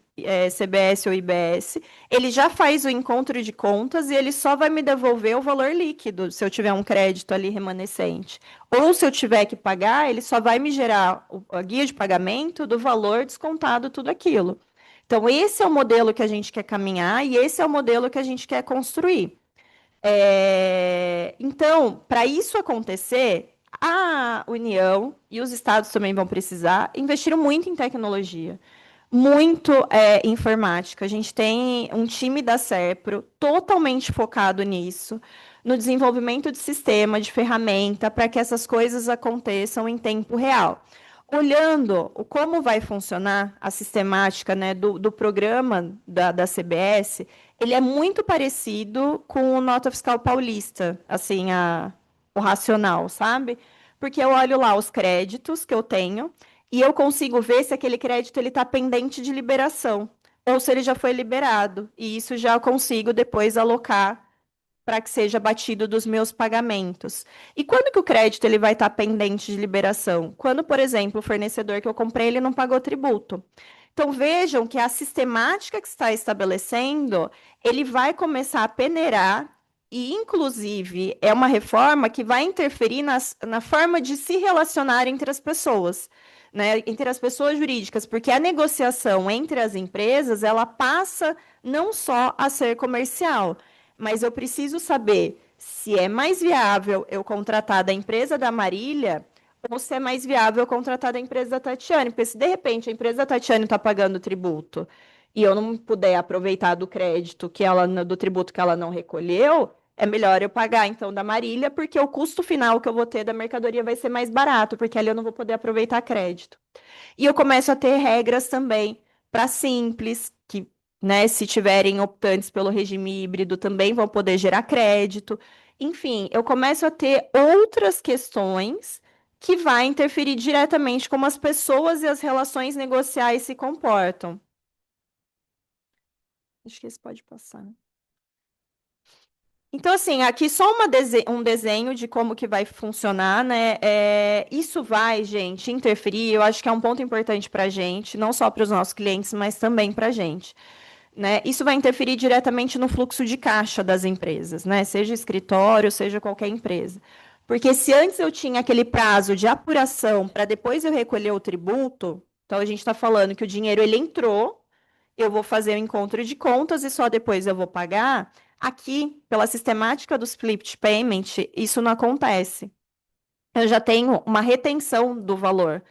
CBS ou IBS, ele já faz o encontro de contas e ele só vai me devolver o valor líquido, se eu tiver um crédito ali remanescente. Ou se eu tiver que pagar, ele só vai me gerar a guia de pagamento do valor descontado tudo aquilo. Então, esse é o modelo que a gente quer caminhar e esse é o modelo que a gente quer construir. Então, para isso acontecer, a União e os estados também vão precisar investir muito em tecnologia, muito em informática. A gente tem um time da Serpro totalmente focado nisso, no desenvolvimento de sistema, de ferramenta, para que essas coisas aconteçam em tempo real. Olhando como vai funcionar a sistemática, né, do programa da CBS, ele é muito parecido com o Nota Fiscal Paulista, assim, o racional, sabe? Porque eu olho lá os créditos que eu tenho e eu consigo ver se aquele crédito está pendente de liberação ou se ele já foi liberado. E isso já eu consigo depois alocar para que seja batido dos meus pagamentos. E quando que o crédito ele vai estar pendente de liberação? Quando, por exemplo, o fornecedor que eu comprei ele não pagou tributo. Então, vejam que a sistemática que está estabelecendo, ele vai começar a peneirar E, inclusive, é uma reforma que vai interferir na forma de se relacionar entre as pessoas, né? Entre as pessoas jurídicas, porque a negociação entre as empresas, ela passa não só a ser comercial, mas eu preciso saber se é mais viável eu contratar da empresa da Marília ou se é mais viável eu contratar da empresa da Tatiane, porque se de repente a empresa da Tatiane está pagando tributo e eu não puder aproveitar do crédito que ela, do tributo que ela não recolheu, é melhor eu pagar então da Marília, porque o custo final que eu vou ter da mercadoria vai ser mais barato, porque ali eu não vou poder aproveitar crédito. E eu começo a ter regras também para simples, que, né, se tiverem optantes pelo regime híbrido, também vão poder gerar crédito. Enfim, eu começo a ter outras questões que vai interferir diretamente como as pessoas e as relações negociais se comportam. Acho que esse pode passar. Então, assim, aqui só um desenho de como que vai funcionar, né? Isso vai, gente, interferir. Eu acho que é um ponto importante para a gente, não só para os nossos clientes, mas também para a gente, né? Isso vai interferir diretamente no fluxo de caixa das empresas, né? Seja escritório, seja qualquer empresa. Porque se antes eu tinha aquele prazo de apuração para depois eu recolher o tributo, então a gente está falando que o dinheiro ele entrou, eu vou fazer o encontro de contas e só depois eu vou pagar. Aqui, pela sistemática do split payment, isso não acontece. Eu já tenho uma retenção do valor.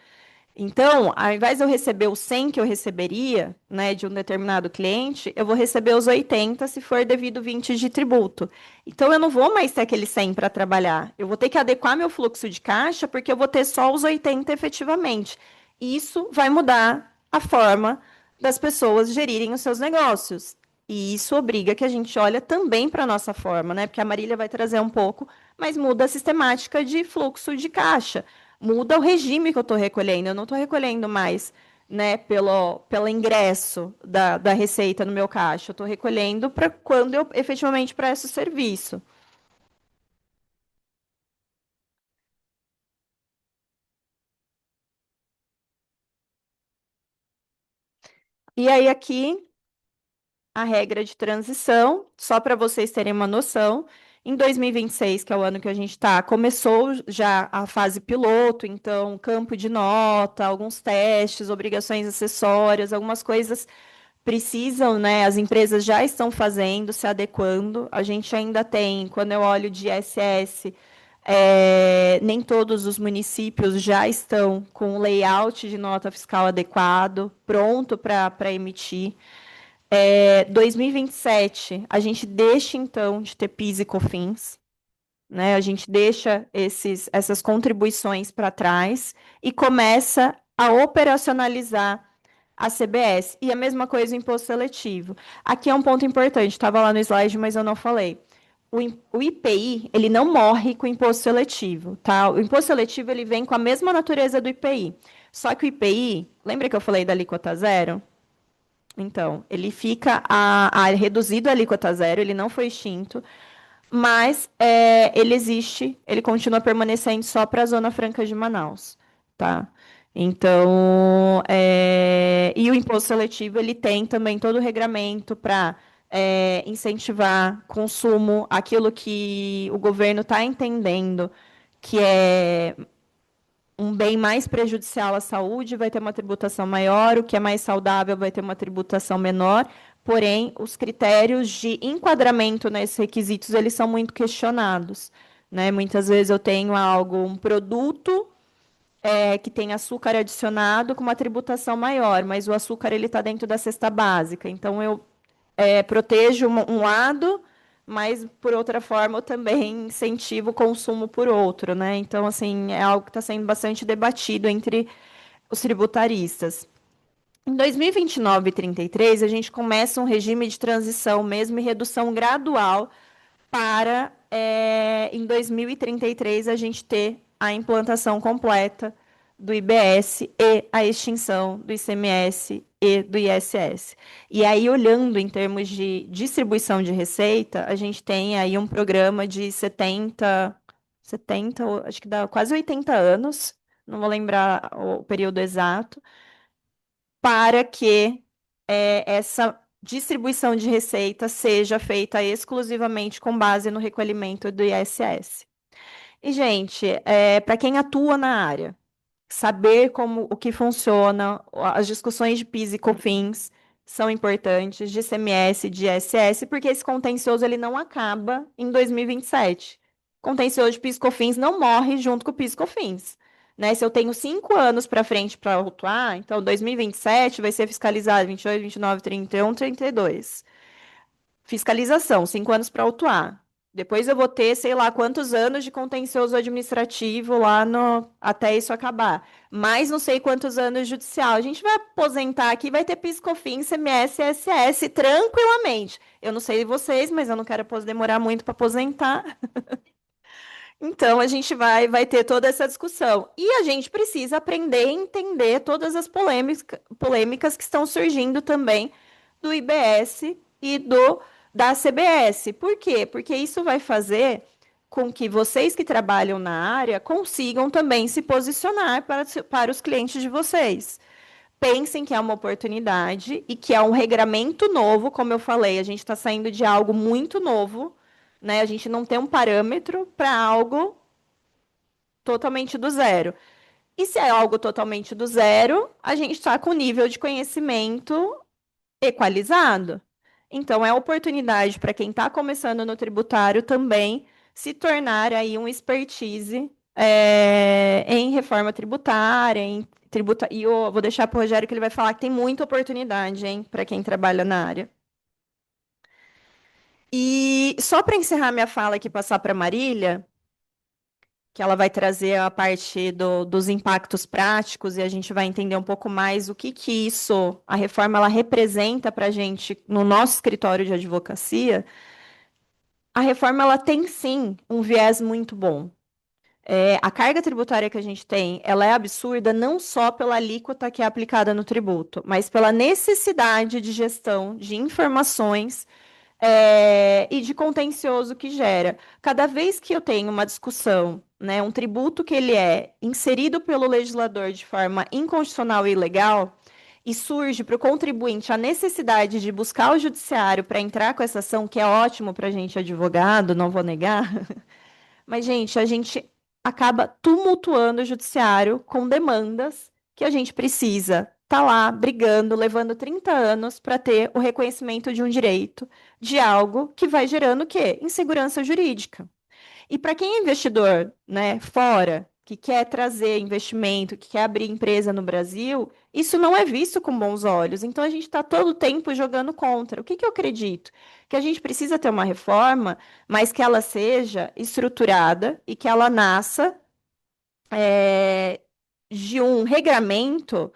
Então, ao invés de eu receber os 100 que eu receberia, né, de um determinado cliente, eu vou receber os 80 se for devido 20 de tributo. Então, eu não vou mais ter aquele 100 para trabalhar. Eu vou ter que adequar meu fluxo de caixa, porque eu vou ter só os 80 efetivamente. Isso vai mudar a forma das pessoas gerirem os seus negócios. E isso obriga que a gente olhe também para a nossa forma, né? Porque a Marília vai trazer um pouco, mas muda a sistemática de fluxo de caixa. Muda o regime que eu estou recolhendo. Eu não estou recolhendo mais, né, pelo ingresso da receita no meu caixa. Eu estou recolhendo para quando eu efetivamente presto o serviço. E aí, aqui, a regra de transição, só para vocês terem uma noção. Em 2026, que é o ano que a gente está, começou já a fase piloto, então, campo de nota, alguns testes, obrigações acessórias, algumas coisas precisam, né? As empresas já estão fazendo, se adequando. A gente ainda tem, quando eu olho de ISS, nem todos os municípios já estão com o layout de nota fiscal adequado, pronto para emitir. 2027, a gente deixa, então, de ter PIS e COFINS, né? A gente deixa essas contribuições para trás e começa a operacionalizar a CBS. E a mesma coisa o imposto seletivo. Aqui é um ponto importante, estava lá no slide, mas eu não falei. O IPI, ele não morre com o imposto seletivo, tá? O imposto seletivo, ele vem com a mesma natureza do IPI. Só que o IPI, lembra que eu falei da alíquota zero? Então, ele fica reduzido a alíquota zero, ele não foi extinto, mas ele existe, ele continua permanecendo só para a Zona Franca de Manaus, tá? Então, e o imposto seletivo, ele tem também todo o regramento para incentivar consumo, aquilo que o governo está entendendo que é um bem mais prejudicial à saúde vai ter uma tributação maior, o que é mais saudável vai ter uma tributação menor, porém, os critérios de enquadramento nesses requisitos, eles são muito questionados, né? Muitas vezes eu tenho um produto que tem açúcar adicionado com uma tributação maior, mas o açúcar ele está dentro da cesta básica, então eu protejo um lado, mas por outra forma eu também incentivo o consumo por outro, né? Então, assim, é algo que está sendo bastante debatido entre os tributaristas. Em 2029 e 33, a gente começa um regime de transição mesmo e redução gradual para, em 2033, a gente ter a implantação completa do IBS e a extinção do ICMS e do ISS. E aí, olhando em termos de distribuição de receita, a gente tem aí um programa de 70, acho que dá quase 80 anos, não vou lembrar o período exato, para que essa distribuição de receita seja feita exclusivamente com base no recolhimento do ISS. E, gente, para quem atua na área, saber como o que funciona, as discussões de PIS e COFINS são importantes, de ICMS, de ISS, porque esse contencioso ele não acaba em 2027. O contencioso de PIS e COFINS não morre junto com o PIS e COFINS. Né? Se eu tenho 5 anos para frente para autuar, então 2027 vai ser fiscalizado 28, 29, 31, 32. Fiscalização, 5 anos para autuar. Depois eu vou ter, sei lá, quantos anos de contencioso administrativo lá até isso acabar. Mais não sei quantos anos judicial. A gente vai aposentar aqui, vai ter PIS, COFINS, ICMS, ISS tranquilamente. Eu não sei vocês, mas eu não quero demorar muito para aposentar. Então, a gente vai ter toda essa discussão. E a gente precisa aprender a entender todas as polêmicas que estão surgindo também do IBS e da CBS. Por quê? Porque isso vai fazer com que vocês que trabalham na área consigam também se posicionar para os clientes de vocês. Pensem que é uma oportunidade e que é um regramento novo, como eu falei, a gente está saindo de algo muito novo, né? A gente não tem um parâmetro para algo totalmente do zero. E se é algo totalmente do zero, a gente está com nível de conhecimento equalizado. Então, é oportunidade para quem está começando no tributário também se tornar aí um expertise em reforma tributária, e eu vou deixar para o Rogério que ele vai falar que tem muita oportunidade, hein, para quem trabalha na área. E só para encerrar minha fala aqui, passar para a Marília, que ela vai trazer a parte dos impactos práticos e a gente vai entender um pouco mais o que isso, a reforma, ela representa para a gente no nosso escritório de advocacia. A reforma, ela tem sim um viés muito bom. A carga tributária que a gente tem, ela é absurda não só pela alíquota que é aplicada no tributo, mas pela necessidade de gestão de informações e de contencioso que gera. Cada vez que eu tenho uma discussão, né, um tributo que ele é inserido pelo legislador de forma inconstitucional e ilegal, e surge para o contribuinte a necessidade de buscar o judiciário para entrar com essa ação, que é ótimo para a gente advogado, não vou negar, mas, gente, a gente acaba tumultuando o judiciário com demandas que a gente precisa estar lá brigando, levando 30 anos para ter o reconhecimento de um direito, de algo que vai gerando o quê? Insegurança jurídica. E para quem é investidor, né, fora, que quer trazer investimento, que quer abrir empresa no Brasil, isso não é visto com bons olhos. Então, a gente está todo o tempo jogando contra. O que eu acredito? Que a gente precisa ter uma reforma, mas que ela seja estruturada e que ela nasça de um regramento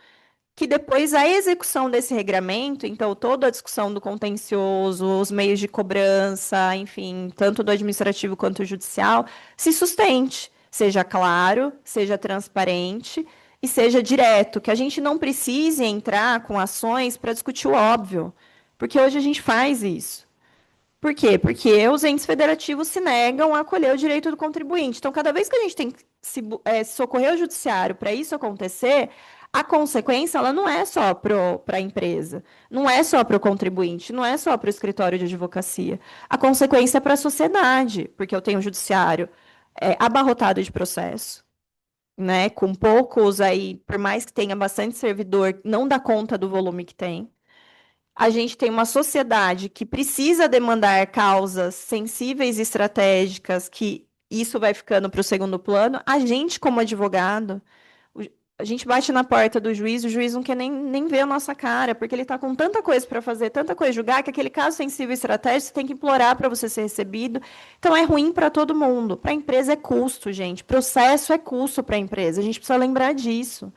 que depois a execução desse regramento, então toda a discussão do contencioso, os meios de cobrança, enfim, tanto do administrativo quanto do judicial, se sustente, seja claro, seja transparente e seja direto, que a gente não precise entrar com ações para discutir o óbvio, porque hoje a gente faz isso. Por quê? Porque os entes federativos se negam a acolher o direito do contribuinte. Então, cada vez que a gente tem que socorrer o judiciário para isso acontecer, a consequência ela não é só para a empresa, não é só para o contribuinte, não é só para o escritório de advocacia. A consequência é para a sociedade, porque eu tenho um judiciário abarrotado de processo, né, com poucos aí, por mais que tenha bastante servidor, não dá conta do volume que tem. A gente tem uma sociedade que precisa demandar causas sensíveis e estratégicas, que isso vai ficando para o segundo plano. A gente, como advogado, a gente bate na porta do juiz, o juiz não quer nem ver a nossa cara, porque ele está com tanta coisa para fazer, tanta coisa julgar, que aquele caso sensível e estratégico você tem que implorar para você ser recebido. Então, é ruim para todo mundo. Para a empresa é custo, gente. Processo é custo para a empresa. A gente precisa lembrar disso.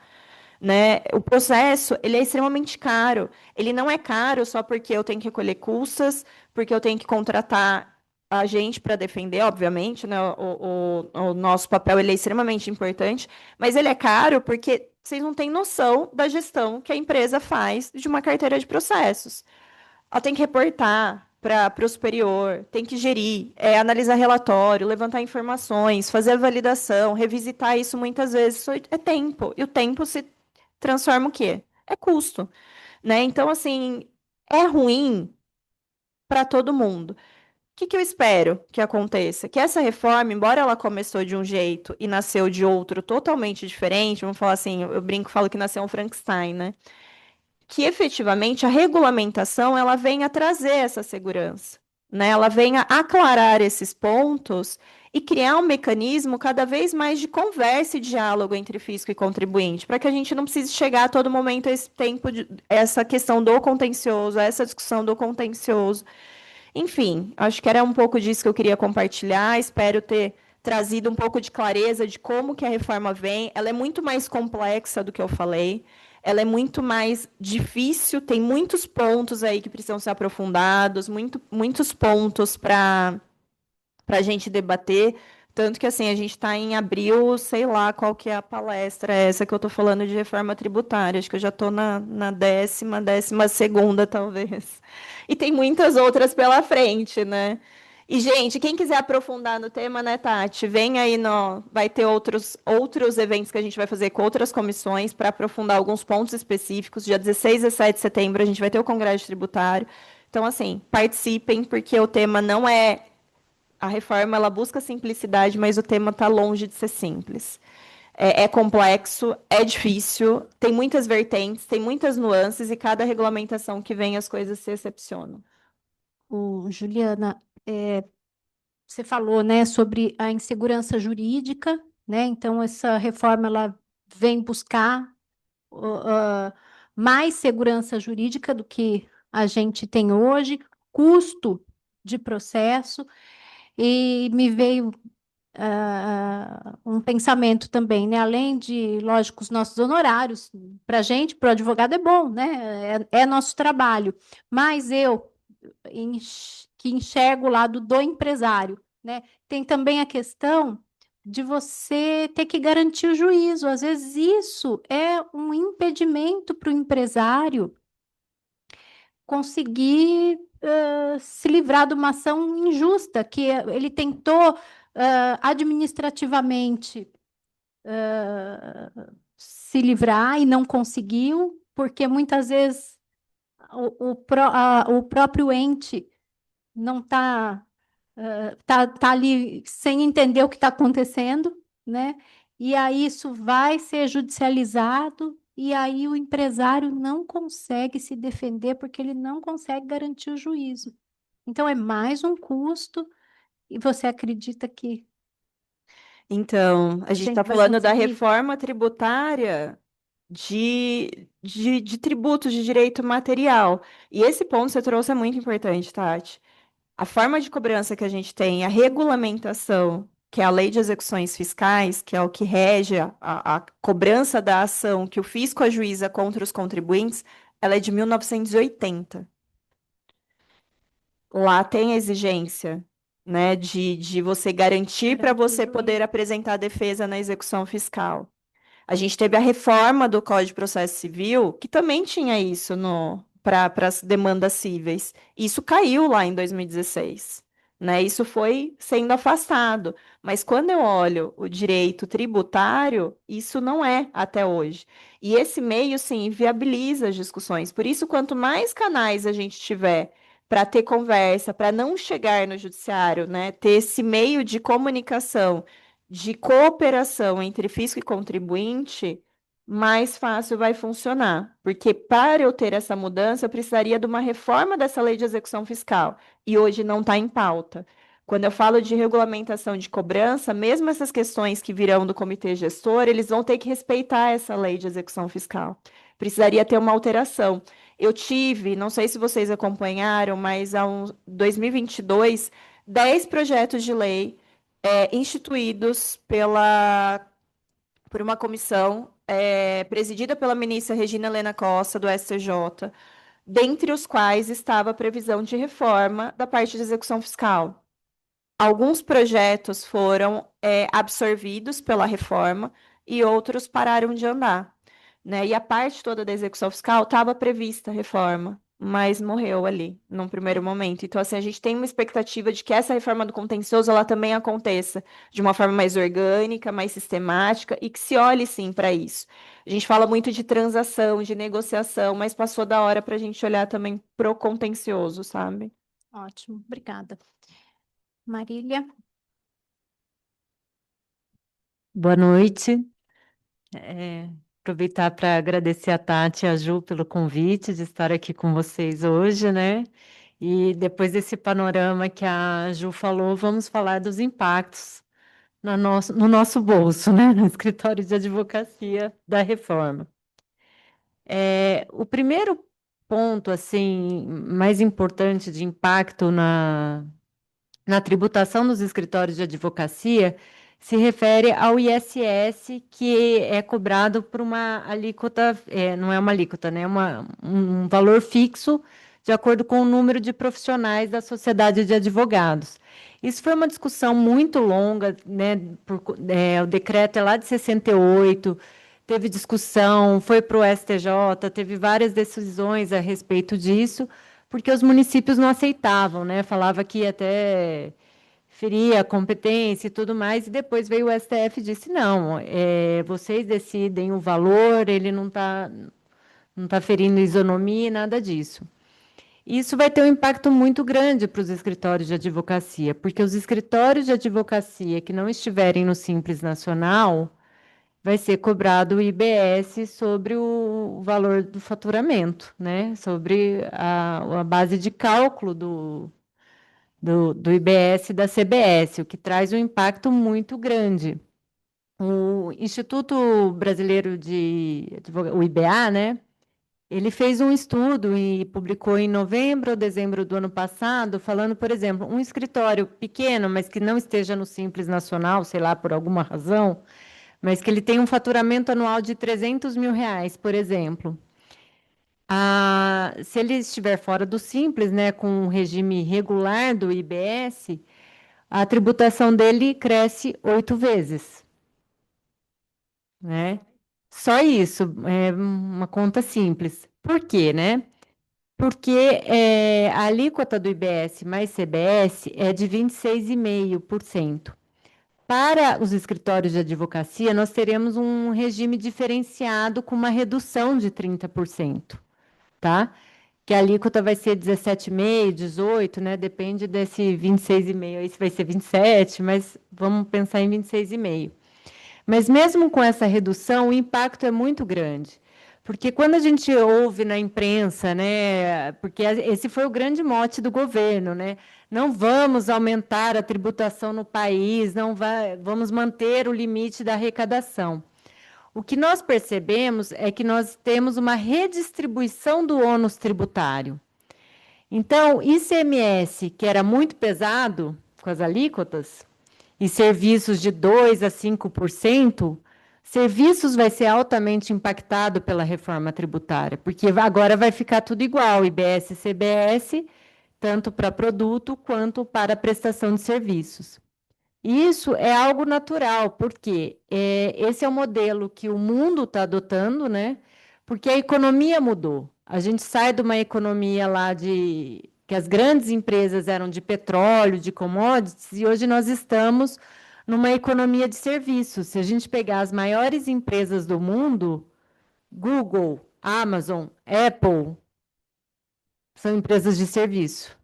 Né? O processo, ele é extremamente caro. Ele não é caro só porque eu tenho que recolher custas, porque eu tenho que contratar a gente para defender, obviamente, né? O nosso papel ele é extremamente importante, mas ele é caro porque vocês não têm noção da gestão que a empresa faz de uma carteira de processos. Ela tem que reportar para o superior, tem que gerir, analisar relatório, levantar informações, fazer a validação, revisitar isso muitas vezes. Isso é tempo. E o tempo se transforma o quê? É custo. Né? Então, assim, é ruim para todo mundo. O que eu espero que aconteça? Que essa reforma, embora ela começou de um jeito e nasceu de outro totalmente diferente, vamos falar assim, eu brinco, falo que nasceu um Frankenstein, né? Que efetivamente a regulamentação ela venha trazer essa segurança, né? Ela venha aclarar esses pontos e criar um mecanismo cada vez mais de conversa e diálogo entre fisco e contribuinte, para que a gente não precise chegar a todo momento a esse tempo de essa questão do contencioso, a essa discussão do contencioso. Enfim, acho que era um pouco disso que eu queria compartilhar. Espero ter trazido um pouco de clareza de como que a reforma vem. Ela é muito mais complexa do que eu falei. Ela é muito mais difícil, tem muitos pontos aí que precisam ser aprofundados, muitos pontos para a gente debater. Tanto que assim, a gente está em abril, sei lá qual que é a palestra, essa que eu estou falando de reforma tributária. Acho que eu já estou na décima segunda, talvez. E tem muitas outras pela frente, né? E, gente, quem quiser aprofundar no tema, né, Tati? Vem aí no. Vai ter outros eventos que a gente vai fazer com outras comissões para aprofundar alguns pontos específicos. Dia 16 e 17 de setembro, a gente vai ter o Congresso Tributário. Então, assim, participem, porque o tema não é. A reforma ela busca simplicidade, mas o tema está longe de ser simples. É complexo, é difícil, tem muitas vertentes, tem muitas nuances e cada regulamentação que vem as coisas se excepcionam. Juliana, você falou, né, sobre a insegurança jurídica, né? Então essa reforma ela vem buscar mais segurança jurídica do que a gente tem hoje, custo de processo, e me veio um pensamento também, né? Além de, lógico, os nossos honorários, para a gente, para o advogado é bom, né? É nosso trabalho, mas eu que enxergo o lado do empresário, né? Tem também a questão de você ter que garantir o juízo. Às vezes isso é um impedimento para o empresário conseguir se livrar de uma ação injusta, que ele tentou administrativamente se livrar e não conseguiu, porque muitas vezes o próprio ente não está tá ali sem entender o que está acontecendo, né? E aí isso vai ser judicializado, e aí o empresário não consegue se defender porque ele não consegue garantir o juízo. Então é mais um custo, e você acredita que Então, a a gente gente está vai falando da conseguir? reforma tributária de tributos de direito material. E esse ponto que você trouxe é muito importante, Tati. A forma de cobrança que a gente tem, a regulamentação, que é a Lei de Execuções Fiscais, que é o que rege a cobrança da ação que o fisco ajuiza contra os contribuintes, ela é de 1980. Lá tem a exigência, né, de você garantir para você poder apresentar defesa na execução fiscal. A gente teve a reforma do Código de Processo Civil, que também tinha isso para as demandas cíveis. Isso caiu lá em 2016, né? Isso foi sendo afastado. Mas quando eu olho o direito tributário, isso não é até hoje. E esse meio, sim, viabiliza as discussões. Por isso, quanto mais canais a gente tiver para ter conversa, para não chegar no judiciário, né? Ter esse meio de comunicação de cooperação entre fisco e contribuinte, mais fácil vai funcionar. Porque para eu ter essa mudança, eu precisaria de uma reforma dessa lei de execução fiscal. E hoje não está em pauta. Quando eu falo de regulamentação de cobrança, mesmo essas questões que virão do comitê gestor, eles vão ter que respeitar essa lei de execução fiscal. Precisaria ter uma alteração. Eu tive, não sei se vocês acompanharam, mas há 2022, 10 projetos de lei instituídos por uma comissão presidida pela ministra Regina Helena Costa, do STJ, dentre os quais estava a previsão de reforma da parte de execução fiscal. Alguns projetos foram absorvidos pela reforma e outros pararam de andar, né? E a parte toda da execução fiscal estava prevista a reforma, mas morreu ali, num primeiro momento. Então, assim, a gente tem uma expectativa de que essa reforma do contencioso, ela também aconteça de uma forma mais orgânica, mais sistemática, e que se olhe, sim, para isso. A gente fala muito de transação, de negociação, mas passou da hora para a gente olhar também pro contencioso, sabe? Ótimo, obrigada. Marília? Boa noite. Aproveitar para agradecer a Tati e a Ju pelo convite de estar aqui com vocês hoje, né? E depois desse panorama que a Ju falou, vamos falar dos impactos no nosso bolso, né? No escritório de advocacia da reforma. O primeiro ponto, assim, mais importante de impacto na tributação dos escritórios de advocacia se refere ao ISS, que é cobrado por uma alíquota, não é uma alíquota, né? Um valor fixo de acordo com o número de profissionais da sociedade de advogados. Isso foi uma discussão muito longa, né? O decreto é lá de 68, teve discussão, foi para o STJ, teve várias decisões a respeito disso, porque os municípios não aceitavam, né? Falava que ia até feria a competência e tudo mais, e depois veio o STF e disse, não, vocês decidem o valor, ele não tá ferindo isonomia, nada disso. Isso vai ter um impacto muito grande para os escritórios de advocacia, porque os escritórios de advocacia que não estiverem no Simples Nacional, vai ser cobrado o IBS sobre o valor do faturamento, né? Sobre a base de cálculo do IBS e da CBS, o que traz um impacto muito grande. O Instituto Brasileiro o IBA, né? Ele fez um estudo e publicou em novembro ou dezembro do ano passado, falando, por exemplo, um escritório pequeno, mas que não esteja no Simples Nacional, sei lá, por alguma razão, mas que ele tem um faturamento anual de R$ 300 mil, por exemplo. Se ele estiver fora do Simples, né, com o regime regular do IBS, a tributação dele cresce 8 vezes, né? Só isso, é uma conta simples. Por quê, né? Porque a alíquota do IBS mais CBS é de 26,5%. Para os escritórios de advocacia, nós teremos um regime diferenciado com uma redução de 30%, tá? Que a alíquota vai ser 17,5%, 18%, né? Depende desse 26,5%, aí se vai ser 27%, mas vamos pensar em 26,5%. Mas mesmo com essa redução, o impacto é muito grande. Porque quando a gente ouve na imprensa, né, porque esse foi o grande mote do governo, né? Não vamos aumentar a tributação no país, vamos manter o limite da arrecadação. O que nós percebemos é que nós temos uma redistribuição do ônus tributário. Então, ICMS, que era muito pesado com as alíquotas, e serviços de 2% a 5%, serviços vai ser altamente impactado pela reforma tributária, porque agora vai ficar tudo igual, IBS e CBS, tanto para produto quanto para prestação de serviços. Isso é algo natural, porque esse é o modelo que o mundo está adotando, né? Porque a economia mudou. A gente sai de uma economia lá que as grandes empresas eram de petróleo, de commodities, e hoje nós estamos numa economia de serviços. Se a gente pegar as maiores empresas do mundo, Google, Amazon, Apple, são empresas de serviço.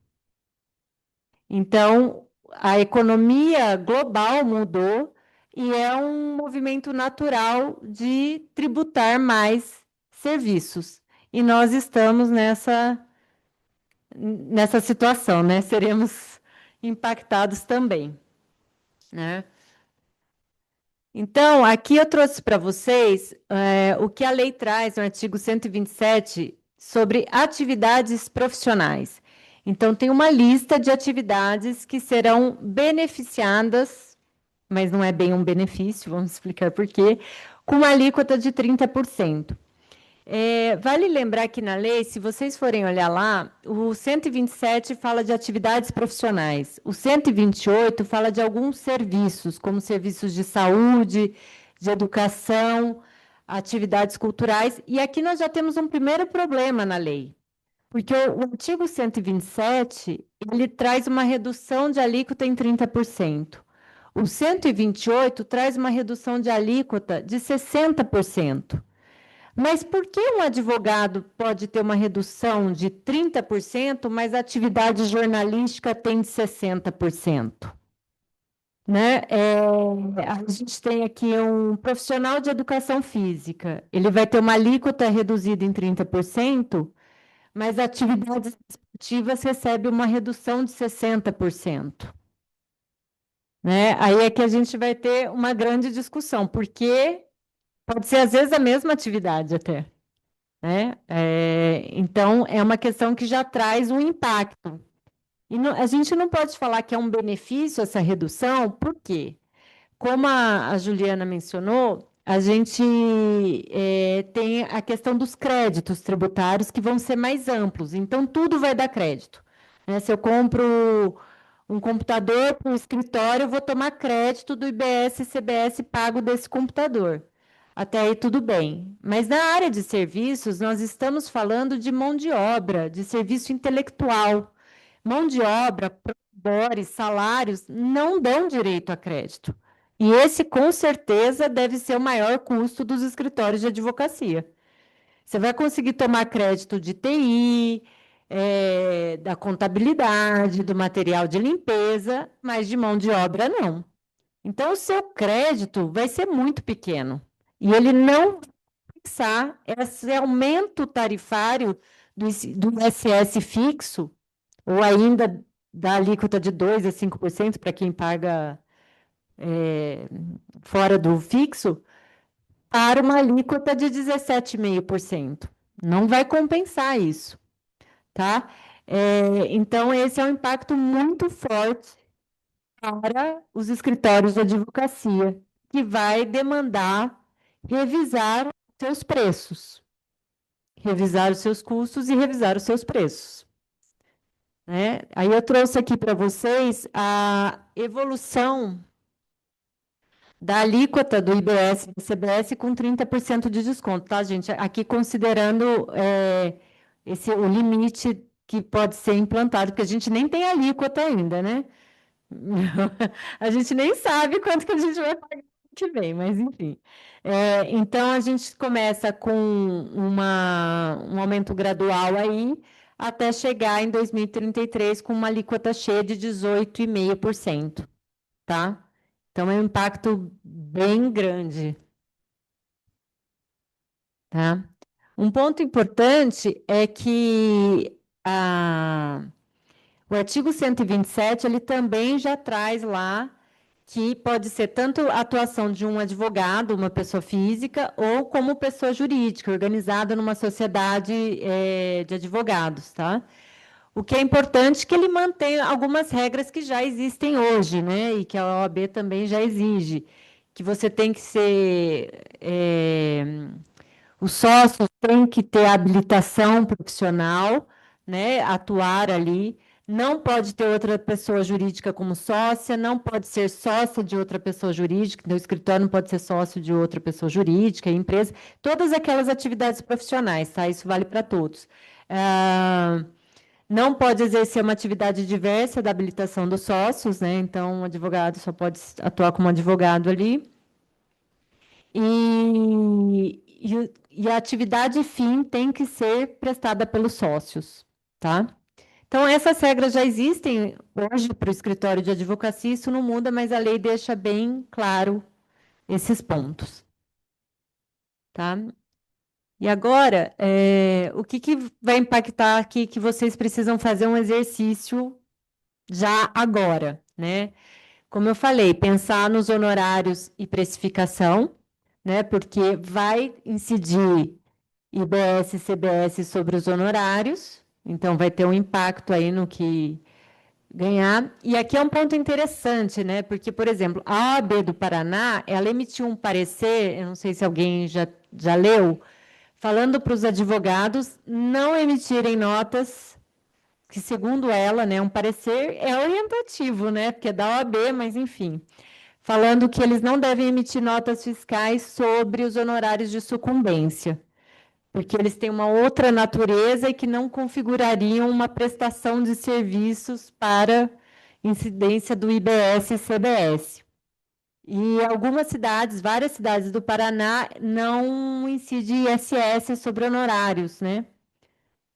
Então, a economia global mudou e é um movimento natural de tributar mais serviços. E nós estamos nessa situação, né? Seremos impactados também, né? Então, aqui eu trouxe para vocês o que a lei traz no artigo 127 sobre atividades profissionais. Então, tem uma lista de atividades que serão beneficiadas, mas não é bem um benefício, vamos explicar por quê, com uma alíquota de 30%. Vale lembrar que na lei, se vocês forem olhar lá, o 127 fala de atividades profissionais, o 128 fala de alguns serviços, como serviços de saúde, de educação, atividades culturais, e aqui nós já temos um primeiro problema na lei, Porque o artigo 127, ele traz uma redução de alíquota em 30%. O 128 traz uma redução de alíquota de 60%. Mas por que um advogado pode ter uma redução de 30%, mas a atividade jornalística tem de 60%? Né? A gente tem aqui um profissional de educação física, ele vai ter uma alíquota reduzida em 30%, mas atividades esportivas recebem uma redução de 60%. Né? Aí é que a gente vai ter uma grande discussão, porque pode ser, às vezes, a mesma atividade até. Né? Então, é uma questão que já traz um impacto. E a gente não pode falar que é um benefício essa redução, por quê? Como a Juliana mencionou, a gente tem a questão dos créditos tributários que vão ser mais amplos, então tudo vai dar crédito. Né? Se eu compro um computador para o escritório, eu vou tomar crédito do IBS e CBS pago desse computador. Até aí tudo bem. Mas na área de serviços, nós estamos falando de mão de obra, de serviço intelectual. Mão de obra, pró-bores, salários, não dão direito a crédito. E esse, com certeza, deve ser o maior custo dos escritórios de advocacia. Você vai conseguir tomar crédito de TI, da contabilidade, do material de limpeza, mas de mão de obra não. Então, o seu crédito vai ser muito pequeno. E ele não vai fixar esse aumento tarifário do ISS fixo, ou ainda da alíquota de 2% a 5% para quem paga fora do fixo, para uma alíquota de 17,5%. Não vai compensar isso, tá? Então, esse é um impacto muito forte para os escritórios de advocacia, que vai demandar revisar seus preços, revisar os seus custos e revisar os seus preços. Né? Aí eu trouxe aqui para vocês a evolução da alíquota do IBS e do CBS com 30% de desconto, tá, gente? Aqui considerando o limite que pode ser implantado, porque a gente nem tem alíquota ainda, né? A gente nem sabe quanto que a gente vai pagar ano que vem, mas enfim. Então, a gente começa com um aumento gradual aí, até chegar em 2033 com uma alíquota cheia de 18,5%, tá? Então, é um impacto bem grande. Tá? Um ponto importante é que o artigo 127, ele também já traz lá que pode ser tanto a atuação de um advogado, uma pessoa física, ou como pessoa jurídica, organizada numa sociedade de advogados, tá? O que é importante é que ele mantenha algumas regras que já existem hoje, né? E que a OAB também já exige, que você tem que ser... os sócios têm que ter habilitação profissional, né? Atuar ali. Não pode ter outra pessoa jurídica como sócia, não pode ser sócia de outra pessoa jurídica, o escritório não pode ser sócio de outra pessoa jurídica, empresa, todas aquelas atividades profissionais, tá? Isso vale para todos. Não pode exercer uma atividade diversa da habilitação dos sócios, né? Então, o advogado só pode atuar como advogado ali. E a atividade fim tem que ser prestada pelos sócios, tá? Então, essas regras já existem hoje para o escritório de advocacia, isso não muda, mas a lei deixa bem claro esses pontos. Tá? E agora, o que vai impactar aqui que vocês precisam fazer um exercício já agora, né? Como eu falei, pensar nos honorários e precificação, né? Porque vai incidir IBS e CBS sobre os honorários, então vai ter um impacto aí no que ganhar. E aqui é um ponto interessante, né? Porque, por exemplo, a OAB do Paraná, ela emitiu um parecer, eu não sei se alguém já leu, falando para os advogados não emitirem notas, que segundo ela, né, um parecer é orientativo, né? Porque é da OAB, mas enfim. Falando que eles não devem emitir notas fiscais sobre os honorários de sucumbência. porque eles têm uma outra natureza e que não configurariam uma prestação de serviços para incidência do IBS e CBS. E algumas cidades, várias cidades do Paraná, não incide ISS sobre honorários, né?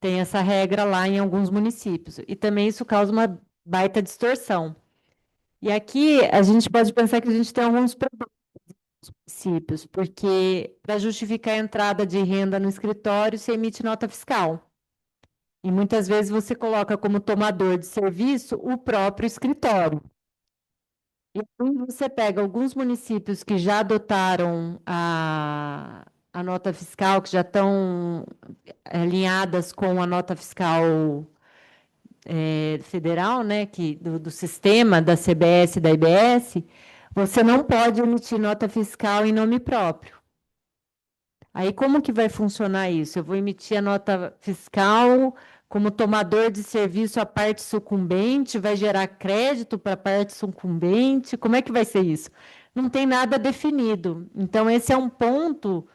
Tem essa regra lá em alguns municípios. E também isso causa uma baita distorção. E aqui a gente pode pensar que a gente tem alguns problemas nos municípios, porque para justificar a entrada de renda no escritório, você emite nota fiscal. E muitas vezes você coloca como tomador de serviço o próprio escritório. E aí você pega alguns municípios que já adotaram a nota fiscal, que já estão alinhadas com a nota fiscal federal, né, do sistema da CBS e da IBS, você não pode emitir nota fiscal em nome próprio. Aí, como que vai funcionar isso? Eu vou emitir a nota fiscal como tomador de serviço à parte sucumbente, vai gerar crédito para a parte sucumbente? Como é que vai ser isso? Não tem nada definido. Então, esse é um ponto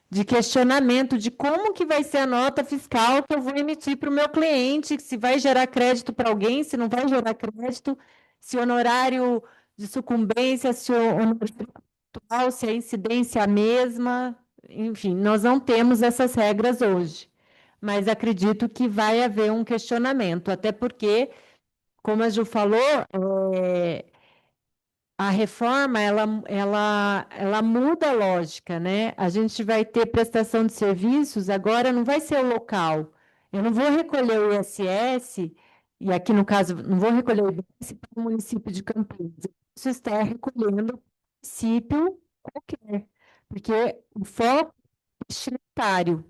de questionamento de como que vai ser a nota fiscal que eu vou emitir para o meu cliente, se vai gerar crédito para alguém, se não vai gerar crédito, se o honorário de sucumbência, se o honorário atual, se a incidência é a mesma, enfim, nós não temos essas regras hoje, mas acredito que vai haver um questionamento, até porque, como a Ju falou, a reforma, ela muda a lógica, né? A gente vai ter prestação de serviços, agora não vai ser o local. Eu não vou recolher o ISS, e aqui no caso, não vou recolher o ISS para o município de Campinas. Isso está recolhendo o município qualquer, porque o foco é destinatário.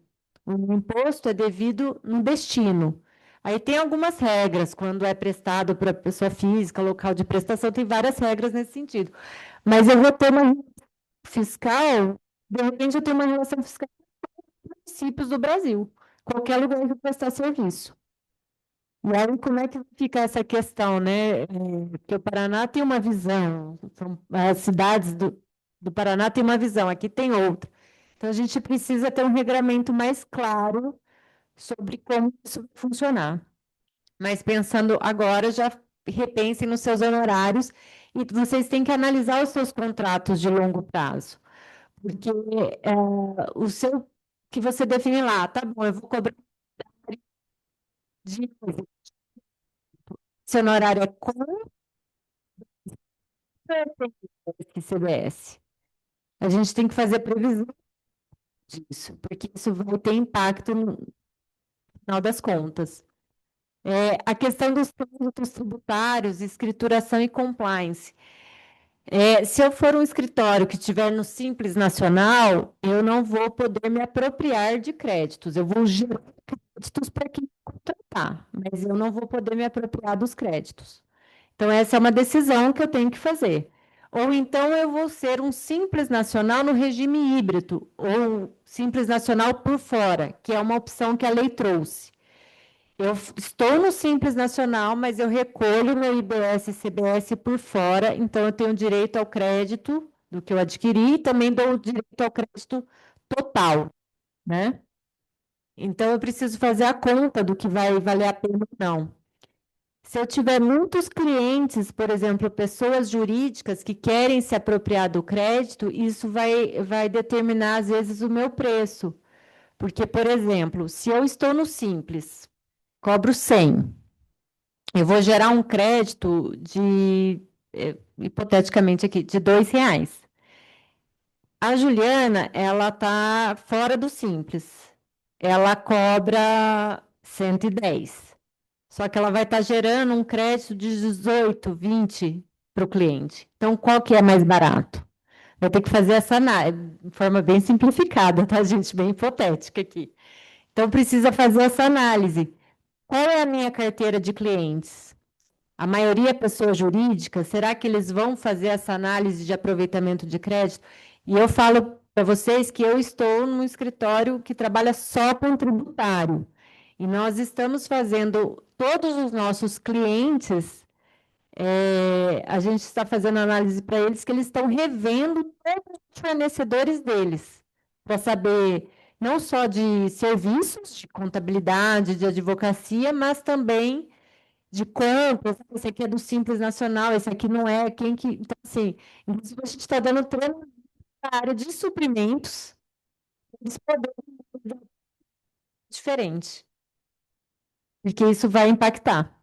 O imposto é devido no destino. Aí tem algumas regras, quando é prestado para pessoa física, local de prestação, tem várias regras nesse sentido. Mas eu vou ter uma relação fiscal, de repente eu tenho uma relação fiscal com os municípios do Brasil, qualquer lugar que eu prestar serviço. E aí, como é que fica essa questão, né? Porque o Paraná tem uma visão, as cidades do Paraná têm uma visão, aqui tem outra. Então, a gente precisa ter um regramento mais claro sobre como isso vai funcionar. Mas pensando agora, já repensem nos seus honorários e vocês têm que analisar os seus contratos de longo prazo. Porque o seu que você define lá, tá bom, eu vou cobrar de esse honorário é com esse CBS. A gente tem que fazer previsão disso, porque isso vai ter impacto no final das contas. A questão dos tributos tributários, escrituração e compliance. Se eu for um escritório que estiver no Simples Nacional, eu não vou poder me apropriar de créditos. Eu vou gerar créditos para quem contratar, mas eu não vou poder me apropriar dos créditos. Então, essa é uma decisão que eu tenho que fazer. Ou então eu vou ser um Simples Nacional no regime híbrido, ou Simples Nacional por fora, que é uma opção que a lei trouxe. Eu estou no Simples Nacional, mas eu recolho meu IBS e CBS por fora, então eu tenho direito ao crédito do que eu adquiri e também dou direito ao crédito total, né? Então eu preciso fazer a conta do que vai valer a pena ou não. Se eu tiver muitos clientes, por exemplo, pessoas jurídicas que querem se apropriar do crédito, isso vai determinar, às vezes, o meu preço. Porque, por exemplo, se eu estou no Simples, cobro 100. Eu vou gerar um crédito hipoteticamente aqui, de R$ 2. A Juliana, ela está fora do Simples. Ela cobra 110. Só que ela vai estar gerando um crédito de 18, 20 para o cliente. Então, qual que é mais barato? Vai ter que fazer essa análise, de forma bem simplificada, tá, gente? Bem hipotética aqui. Então, precisa fazer essa análise. Qual é a minha carteira de clientes? A maioria é pessoa jurídica? Será que eles vão fazer essa análise de aproveitamento de crédito? E eu falo para vocês que eu estou num escritório que trabalha só com tributário. E nós estamos fazendo todos os nossos clientes, a gente está fazendo análise para eles que eles estão revendo todos os fornecedores deles, para saber não só de serviços, de contabilidade, de advocacia, mas também de quanto, esse aqui é do Simples Nacional, esse aqui não é, quem que... Então, assim, inclusive a gente está dando treino na área de suprimentos, eles poderem fazer diferente, porque isso vai impactar,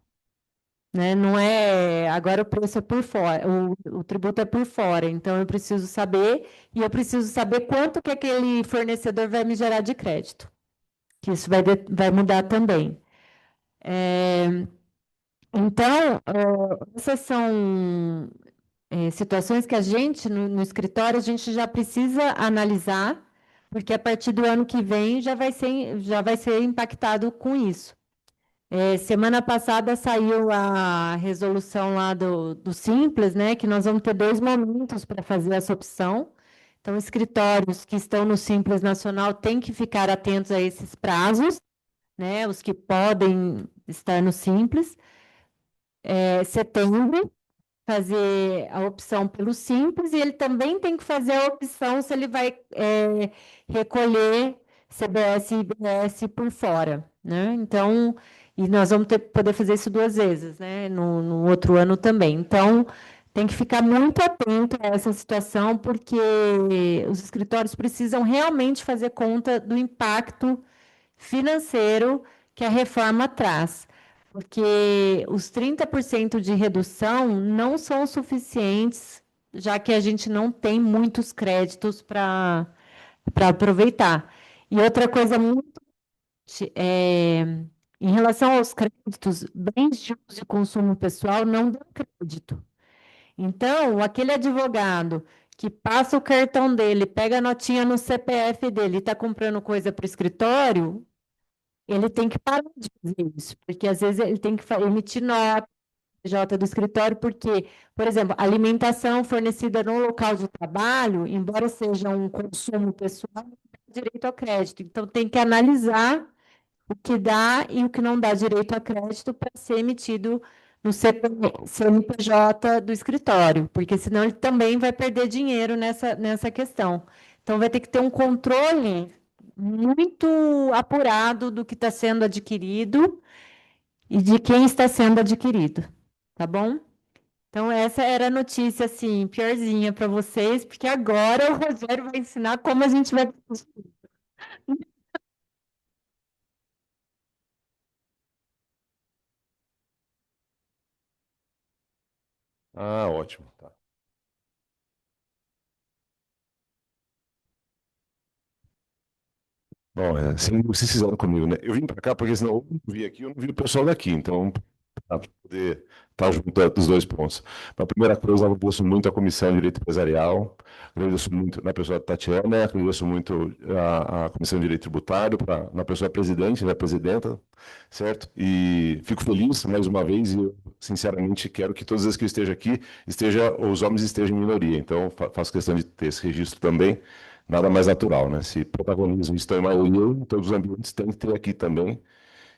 né? Não é, agora o preço é por fora, o tributo é por fora, então eu preciso saber, e eu preciso saber quanto que aquele fornecedor vai me gerar de crédito, que isso vai mudar também. Então, essas são situações que a gente, no escritório, a gente já precisa analisar, porque a partir do ano que vem já vai ser impactado com isso. Semana passada saiu a resolução lá do Simples, né, que nós vamos ter 2 momentos para fazer essa opção. Então, escritórios que estão no Simples Nacional têm que ficar atentos a esses prazos, né, os que podem estar no Simples. Setembro, fazer a opção pelo Simples, e ele também tem que fazer a opção se ele vai recolher CBS e IBS por fora, né? Então, e nós vamos poder fazer isso 2 vezes, né? No outro ano também. Então, tem que ficar muito atento a essa situação, porque os escritórios precisam realmente fazer conta do impacto financeiro que a reforma traz, porque os 30% de redução não são suficientes, já que a gente não tem muitos créditos para aproveitar. E outra coisa muito em relação aos créditos, bens de uso e consumo pessoal não dão crédito. Então, aquele advogado que passa o cartão dele, pega a notinha no CPF dele e está comprando coisa para o escritório, ele tem que parar de fazer isso, porque às vezes ele tem que emitir nota J do escritório, porque, por exemplo, alimentação fornecida no local de trabalho, embora seja um consumo pessoal, não dá direito ao crédito. Então, tem que analisar o que dá e o que não dá direito a crédito para ser emitido no CNPJ do escritório, porque senão ele também vai perder dinheiro nessa questão. Então, vai ter que ter um controle muito apurado do que está sendo adquirido e de quem está sendo adquirido, tá bom? Então, essa era a notícia, assim, piorzinha para vocês, porque agora o Rogério vai ensinar como a gente vai... Ah, ótimo. Tá. Bom, assim, vocês fizeram comigo, né? Eu vim para cá porque senão eu não vi aqui, eu não vi o pessoal daqui, então, para poder estar junto dos 2 pontos. A primeira coisa, eu agradeço muito a Comissão de Direito Empresarial, agradeço muito na pessoa da Tatiana, agradeço muito a Comissão de Direito Tributário, na pessoa da presidente, da presidenta, certo? E fico feliz, mais uma vez, e eu, sinceramente, quero que todas as vezes que eu esteja aqui, os homens estejam em minoria, então faço questão de ter esse registro também. Nada mais natural, né? Se protagonismo está em maioria, em todos os ambientes tem que ter aqui também.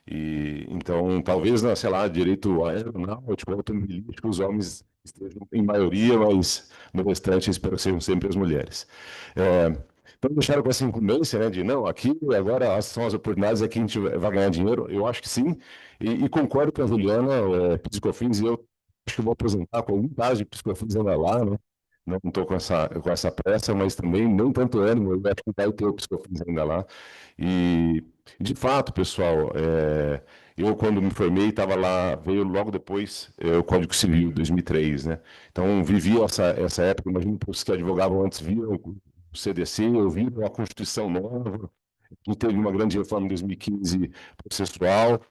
E então, talvez, sei lá, direito aeronáutico, automobilístico, os homens estejam em maioria, mas no restante espero que sejam sempre as mulheres. Então, deixaram com essa incumbência, né, de não, aqui agora são as oportunidades, aqui a gente vai ganhar dinheiro. Eu acho que sim, e concordo com a Juliana, PiscoFins, e eu acho que vou apresentar com algum caso de PiscoFins ainda lá, né? Não estou com essa pressa, mas também não tanto ânimo, eu acho que vai ter o PiscoFins ainda lá. E, de fato, pessoal, eu quando me formei, estava lá, veio logo depois o Código Civil, 2003, né? Então, vivi essa época, imagino que os que advogavam antes viram o CDC, ouviram a Constituição nova, que teve uma grande reforma em 2015 processual,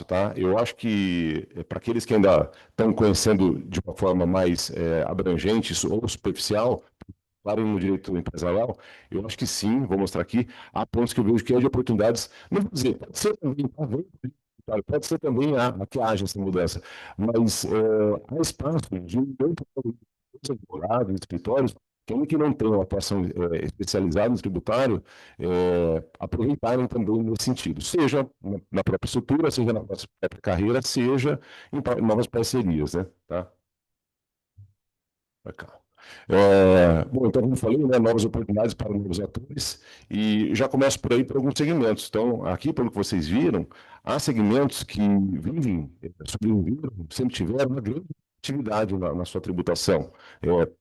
tá? Eu acho que, para aqueles que ainda estão conhecendo de uma forma mais abrangente ou superficial, claro, no direito empresarial, eu acho que sim, vou mostrar aqui, há pontos que eu vejo que é de oportunidades, não vou dizer, pode ser também, pode ser também que haja essa mudança, mas há espaço de muito advogados, escritórios, que ainda que não tenham atuação especializada no tributário, aproveitarem também nesse sentido, seja na própria estrutura, seja na própria carreira, seja em novas parcerias, né? Tá? Pra cá. Bom, então, como eu falei, né, novas oportunidades para novos atores, e já começo por aí por alguns segmentos. Então, aqui, pelo que vocês viram, há segmentos que vivem, sobreviveram, sempre tiveram uma grande atividade na sua tributação,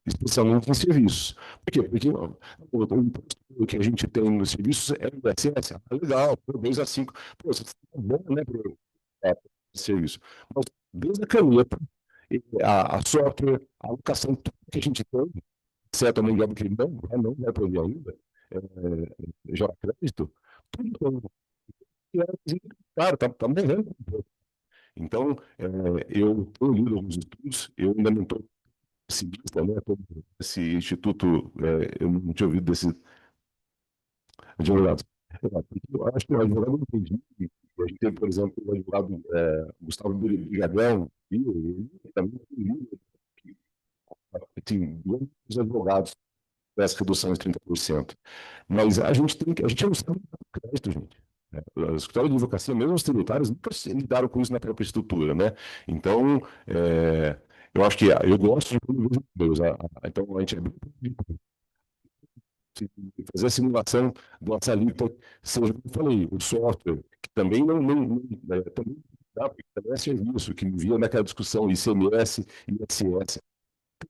especialmente em serviços. Por quê? Porque o imposto que a gente tem nos serviços é o ISS. Legal, 2 a 5. Pô, isso é bom, né, para o serviço. Mas desde a caneta, a software, a alocação, tudo que a gente tem, exceto a mão de obra que não vai prover ainda, gera crédito, tudo claro, tá morrendo. Então, eu tenho lido alguns estudos, eu ainda não estou pessimista, né? Esse instituto, eu não tinha ouvido desse advogado. Eu acho que o advogado não entendi. A gente tem, por exemplo, o advogado Gustavo Brigadão, e ele também tem livro, tem dois advogados dessa redução de 30%. Mas a gente não sabe o crédito, gente. Os escritórios de advocacia, mesmo os tributários, nunca lidaram com isso na própria estrutura, né? Então, eu acho que eu gosto de quando vejo números. Então, a gente é bem fazer a simulação do alíquota, seja como eu falei, o software, que também também, porque também é serviço, que me via naquela discussão ICMS e ISS.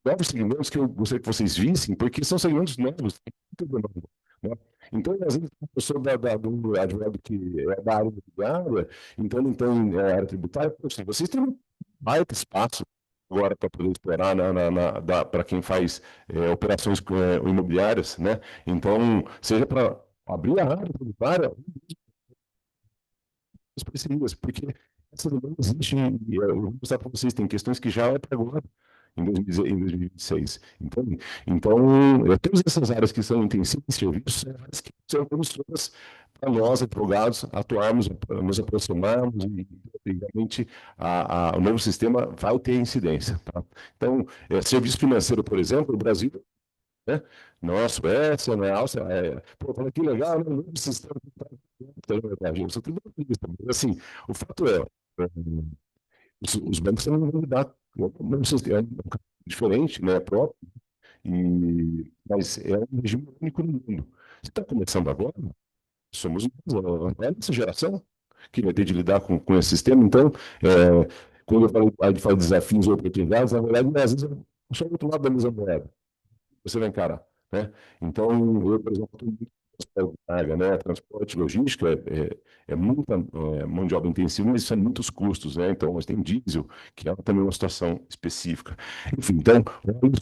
Novos segmentos que eu gostaria que vocês vissem, porque são segmentos novos, tudo novo, né? Então, às vezes, a pessoa do advogado que é da área imobiliária, então não tem área tributária, poxa, vocês têm um baita espaço agora para poder explorar para quem faz operações imobiliárias, né? Então, seja para abrir a área tributária, as parcerias, porque essa demanda existe, e eu vou mostrar para vocês, tem questões que já é para agora, em 2026. Então, temos essas áreas que são intensivas em serviços, áreas que são promissoras para nós, advogados, atuarmos, nos aproximarmos e, realmente, o novo sistema vai ter incidência. Tá? Então, serviço financeiro, por exemplo, o Brasil, né? Não é a Suécia, não é a Áustria, pô, fala que legal, né? O novo sistema eu sou tributarista, mas assim, o fato os bancos têm uma lidar com um sistema diferente, né, próprio, mas é um regime único no mundo. Você está começando agora, somos essa geração que vai ter de lidar com esse sistema. Então, quando eu falo de desafios ou oportunidades, na verdade, às vezes, eu sou do outro lado da mesma moeda. Você vai encarar, né? Então, eu, por exemplo, estou muito transporte de carga, né? Transporte, logística, muita mão de obra intensiva, mas são muitos custos, né? Então, nós temos diesel, que é também uma situação específica. Enfim, então,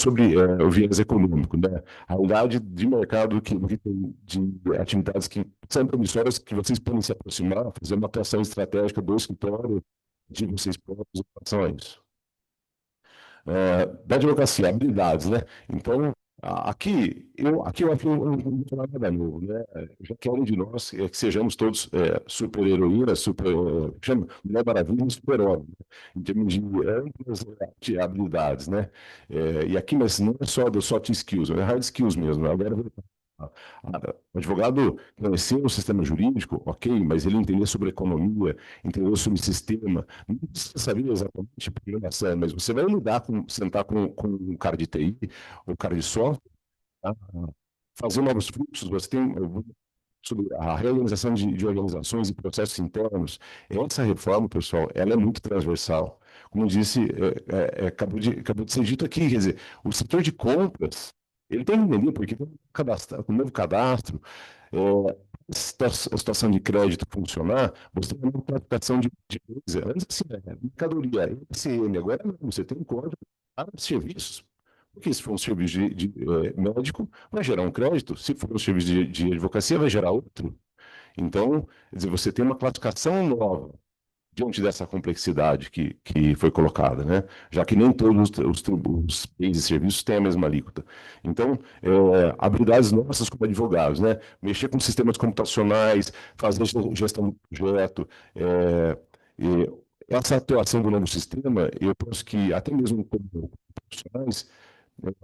sobre o viés econômico, né? A unidade de mercado que tem de atividades que são promissoras, que vocês podem se aproximar, fazer uma atuação estratégica do escritório de vocês próprios em relação a isso. Da advocacia, habilidades, né? Então, aqui eu acho que eu não vou falar nada novo, né? Eu já quero de nós que sejamos todos super-heroínas, chama Mulher Maravilha e super-homem, né? Em termos de amplas habilidades, né? E aqui, mas não é só do soft skills, é hard skills mesmo. Agora, o advogado conhecer o sistema jurídico, ok, mas ele entender sobre economia, entender sobre sistema, não precisa saber exatamente programação, mas você vai sentar com um cara de TI, ou cara de software, tá? Fazer novos fluxos, você tem sobre a reorganização de organizações e processos internos. Essa reforma, pessoal, ela é muito transversal. Como disse, acabou de ser dito aqui, quer dizer, o setor de compras, ele tem que entender porque com o novo cadastro, a situação de crédito funcionar, você tem uma classificação de coisa. Antes, assim, mercadoria, ECM, agora não, você tem um código para serviços. Porque se for um serviço de médico, vai gerar um crédito. Se for um serviço de advocacia, vai gerar outro. Então, quer dizer, você tem uma classificação nova diante dessa complexidade que foi colocada, né? Já que nem todos os bens e serviços têm a mesma alíquota. Então, habilidades nossas como advogados, né? Mexer com sistemas computacionais, fazer gestão do projeto, essa atuação do novo sistema, eu penso que até mesmo como profissionais,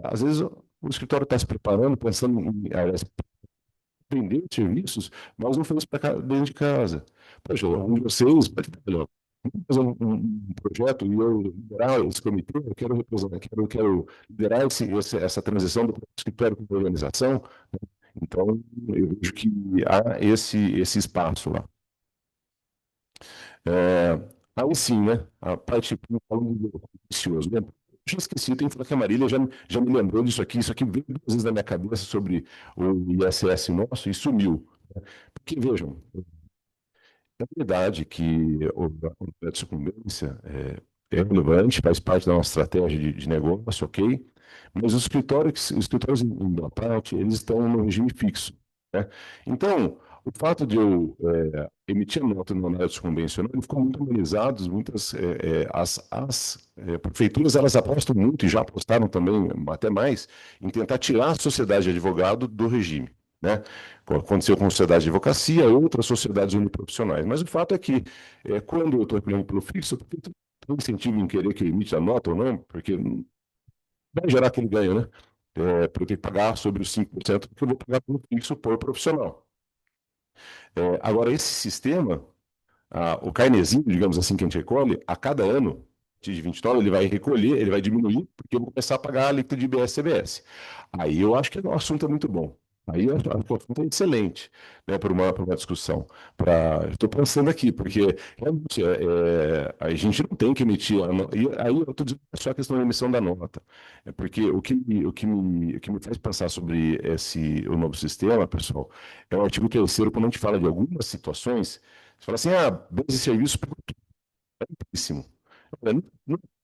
às vezes o escritório está se preparando, pensando em vender serviços, mas não faz para dentro de casa. Poxa, algum de vocês pode ter melhor. fazer um projeto e eu liderar esse comitê, eu quero representar, quero liderar essa transição do escritório para a organização, né? Então, eu vejo que há esse espaço lá. Aí sim, né? A parte falando do vicioso, né? Eu esqueci, tem que falar que a Marília já me lembrou disso aqui. Isso aqui veio duas vezes na minha cabeça sobre o ISS nosso e sumiu, né? Porque, vejam, é verdade que o projeto de sucumbência é relevante, faz parte da nossa estratégia de negócio, ok? Mas os escritórios em boa parte, eles estão no regime fixo, né? Então, o fato de eu emitir a nota no anexo convencional, ele ficou muito amenizado, as prefeituras, elas apostam muito, e já apostaram também, até mais, em tentar tirar a sociedade de advogado do regime, né? Aconteceu com a sociedade de advocacia, outras sociedades uniprofissionais. Mas o fato é que, quando eu estou aplicando pelo fixo, eu tenho incentivo em querer que emite a nota ou não, porque vai gerar aquele ganho, né? Para eu ter que pagar sobre os 5%, porque eu vou pagar pelo fixo por profissional. Agora, esse sistema, o carnezinho, digamos assim, que a gente recolhe, a cada ano, de 20 dólares, ele vai recolher, ele vai diminuir, porque eu vou começar a pagar a alíquota de IBS e CBS. Aí eu acho que o assunto é muito bom. Aí eu acho que o assunto é excelente, né, para uma discussão. Estou pensando aqui, porque realmente a gente não tem que emitir. E aí eu estou dizendo só a questão da emissão da nota. Porque o que me faz pensar sobre o novo sistema, pessoal, é o artigo 3º, quando a gente fala de algumas situações, você fala assim, bens e serviços pouquíssimo. Olha,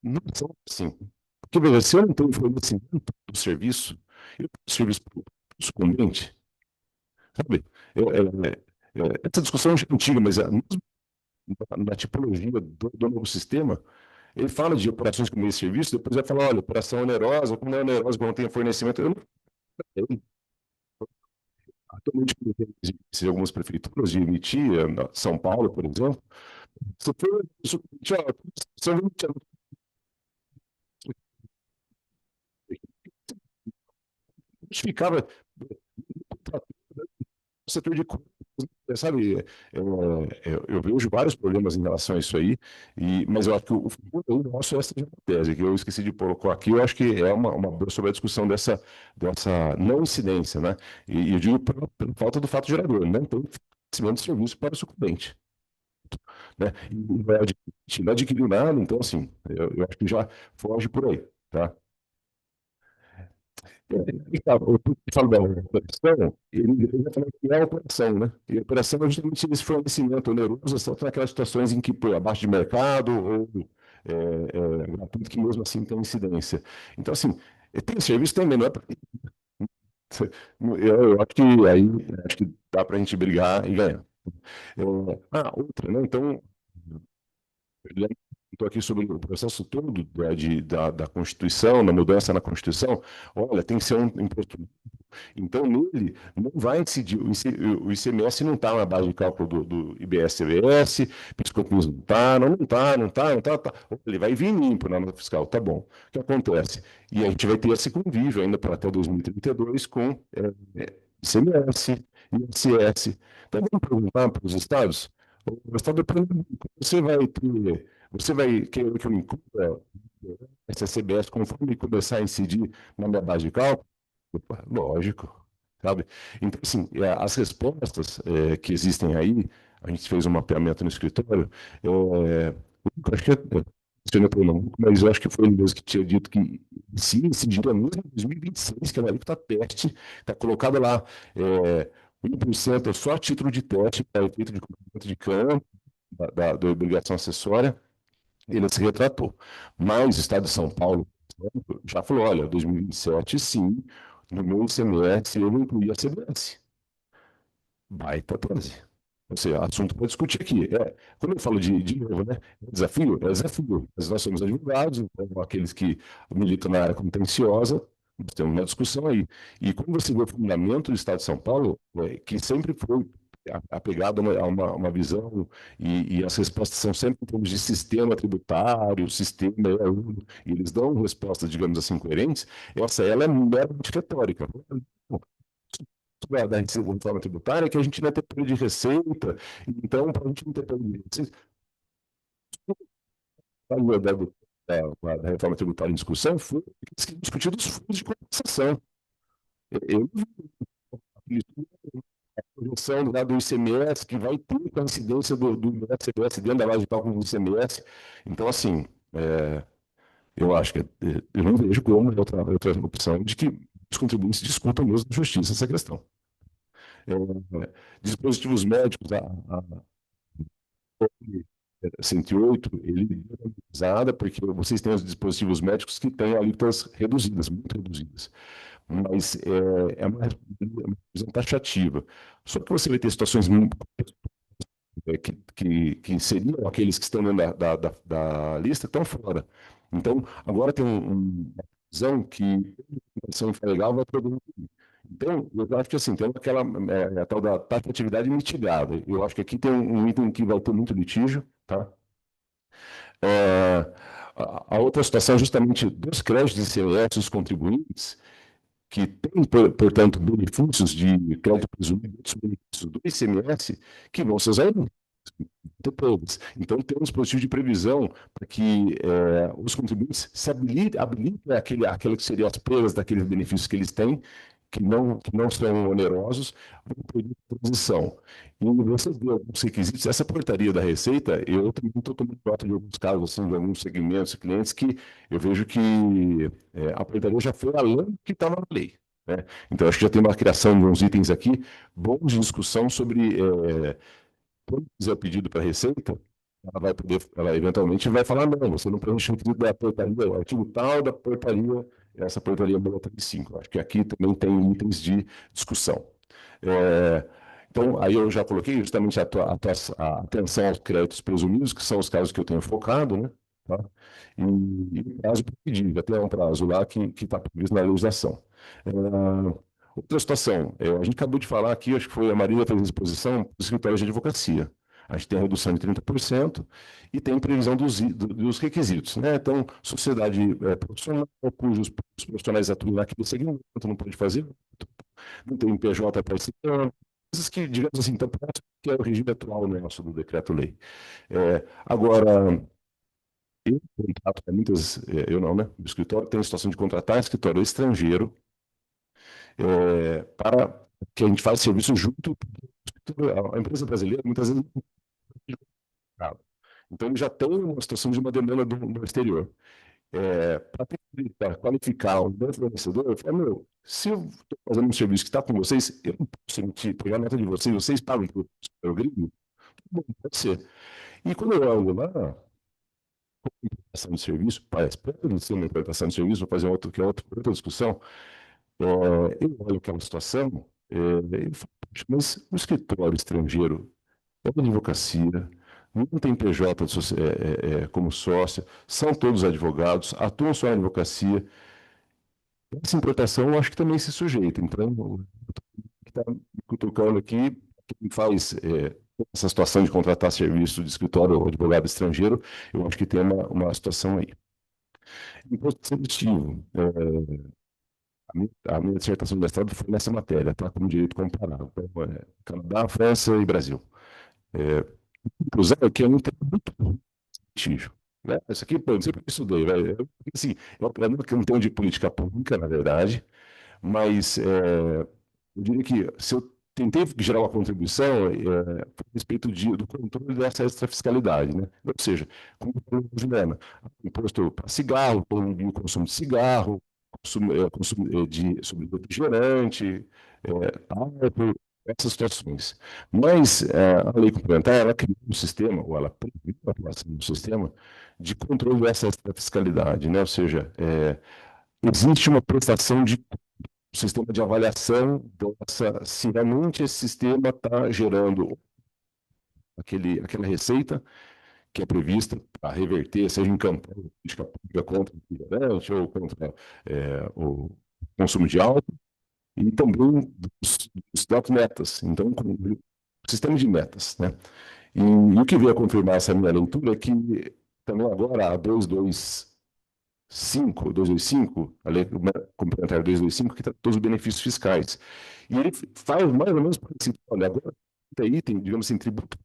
não são assim. Porque, veja, se eu não tenho fornecimento do serviço, eu tenho serviço para o sucumbente, sabe? Essa discussão já é antiga, mas na tipologia do novo sistema, ele fala de operações com meio de serviço, depois vai falar, olha, operação onerosa, como não é onerosa, quando não tem fornecimento. Eu não sei. Atualmente, em algumas prefeituras de emitir, São Paulo, por exemplo, se for sucumbente, você vai emitir justificava o setor de contas, sabe? Eu vejo vários problemas em relação a isso aí, mas eu acho que o futuro nosso é essa tese, que eu esqueci de colocar aqui, eu acho que é uma boa sobre a discussão dessa não incidência, né? E eu digo pela falta do fato gerador, não tem fornecimento de serviço para o sucumbente, né? E não adquiriu nada, então, assim, eu acho que já foge por aí, tá? Eu falo da operação, ele já falou que é a operação, né? E a operação é justamente esse fornecimento oneroso, só naquelas situações em que, pô, abaixo de mercado ou gratuito, que mesmo assim tem incidência. Então, assim, tem serviço também, não é para. Eu acho que dá para a gente brigar e ganhar. Outra, né? Então, estou aqui sobre o processo todo da Constituição, da mudança na Constituição. Olha, tem que ser um imposto. Então, nele, não vai incidir, o ICMS não está na base de cálculo do IBS-CBS, PIS/COFINS não está, não está. Ele vai vir limpo na nota fiscal, tá bom. O que acontece? E a gente vai ter esse convívio ainda para até 2032 com ICMS, ISS. Então, vamos perguntar para os estados, o estado você vai querer que eu inclua essa CBS conforme começar a incidir na minha base de cálculo? Opa, lógico, sabe? Então, assim, as respostas que existem aí, a gente fez um mapeamento no escritório, eu acho que mencionei pelo nome, mas eu acho que foi ele mesmo que tinha dito que se incidiria mesmo em 2026, que a alíquota teste está colocado lá, 1% é só a título de teste para efeito de cumprimento de campo, da obrigação acessória, ele se retratou. Mas o Estado de São Paulo, por exemplo, já falou, olha, 2027, sim, no meu ICMS eu não incluí a CBS. Baita tese. Ou seja, assunto para discutir aqui. Quando eu falo de novo, né? É desafio. Mas nós somos advogados, então, aqueles que militam na área contenciosa, nós temos uma discussão aí. E quando você vê o fundamento do Estado de São Paulo, que sempre foi apegado a uma visão, e as respostas são sempre em termos de sistema tributário, sistema, e eles dão respostas, digamos assim, coerentes, ela é meramente retórica. Da reforma tributária que a gente vai ter perda de receita, então, para a gente não ter perda de receita, da reforma tributária em discussão foi discutir os fundos de compensação. Eu vi a projeção lá do ICMS, que vai ter coincidência do ICMS dentro da base de cálculo do ICMS. Então, assim, eu acho que eu não vejo como outra opção de que os contribuintes discutam mesmo na justiça essa questão. Dispositivos médicos, a 108, ele é usada porque vocês têm os dispositivos médicos que têm alíquotas reduzidas, muito reduzidas. Mas é uma visão taxativa. Só que você vai ter situações que seriam aqueles que estão dentro da lista, estão fora. Então, agora tem uma visão que a ação legal vai produzir. Então, eu acho que assim, tem aquela a tal da taxatividade mitigada. Eu acho que aqui tem um item que vai ter muito litígio, tá? A outra situação é justamente dos créditos de ICMS dos contribuintes, que têm, portanto, benefícios de crédito presumido, outros benefícios do ICMS, que vão ser usados depois. Então, temos dispositivo de previsão para que os contribuintes se habilitem aquilo que seriam as perdas daqueles benefícios que eles têm, que não são onerosos, vão pedir transição. E você vê alguns requisitos, essa portaria da Receita, eu também estou tomando nota de alguns casos, assim, de alguns segmentos de clientes, que eu vejo que a portaria já foi além do que estava na lei. Né? Então, acho que já tem uma criação de uns itens aqui, bons de discussão sobre quando fizer o pedido para a Receita, ela eventualmente vai falar, não, você não preenche o pedido da portaria, o artigo tal da portaria, essa portaria 35. Acho que aqui também tem itens de discussão. Então, aí eu já coloquei justamente a atenção aos créditos presumidos, que são os casos que eu tenho focado, né? Tá? E o prazo para pedir, já tem um prazo lá que está previsto na legislação. Outra situação, a gente acabou de falar aqui, acho que foi a Maria fez a exposição do escritório de advocacia. A gente tem a redução de 30% e tem previsão dos requisitos, né? Então, sociedade profissional, cujos profissionais atuam naquele segmento, não pode fazer, não tem um PJ para esse ano, coisas que, digamos assim, que é o regime atual nosso do decreto-lei. Agora, eu contrato para muitas, eu não, né? O escritório tem a situação de contratar escritório estrangeiro para que a gente faça serviço junto. A empresa brasileira, muitas vezes, então ele já tem uma situação de uma demanda no exterior. Para qualificar um grande fornecedor, eu falo, se eu estou fazendo um serviço que está com vocês, eu não posso pegar a nota de vocês pagam para o gringo? Bom, pode ser. E quando eu olho lá, implementação de serviço, parece para ser uma implementação de serviço, vou fazer outra discussão, eu olho aquela situação, e falo, mas o escritório estrangeiro, é da advocacia, não tem PJ como sócio, são todos advogados, atuam só em advocacia. Essa importação eu acho que também se sujeita. Então, o que está me cutucando aqui, quem faz essa situação de contratar serviço de escritório ou advogado estrangeiro, eu acho que tem uma situação aí. Imposto seletivo. A minha dissertação de mestrado foi nessa matéria, tá? Como direito comparado. Então, Canadá, França e Brasil. Inclusão é que é um tema muito litígio. Né? Isso aqui, pô, não sei porque eu estudei, velho. Assim, eu não tenho de política pública, na verdade, mas eu diria que se eu tentei gerar uma contribuição a respeito do controle dessa extrafiscalidade, né? Ou seja, como Juliana, imposto para cigarro, o consumo de cigarro, consumo sobre refrigerante, álcool, essas situações. Mas a lei complementar, ela criou um sistema, ou ela previu a criação de um sistema de controle dessa fiscalidade, né? Ou seja, existe uma prestação de sistema de avaliação se realmente esse sistema está gerando aquela receita que é prevista para reverter, seja em campanha política pública contra o refrigerante ou contra o consumo de álcool, e também das metas. Então, o sistema de metas, né? E o que veio a confirmar essa minha leitura é que também agora a 225, a lei complementar 225, que trata todos os benefícios fiscais. E ele faz mais ou menos parecido. Olha, agora tem item, digamos assim, tributo,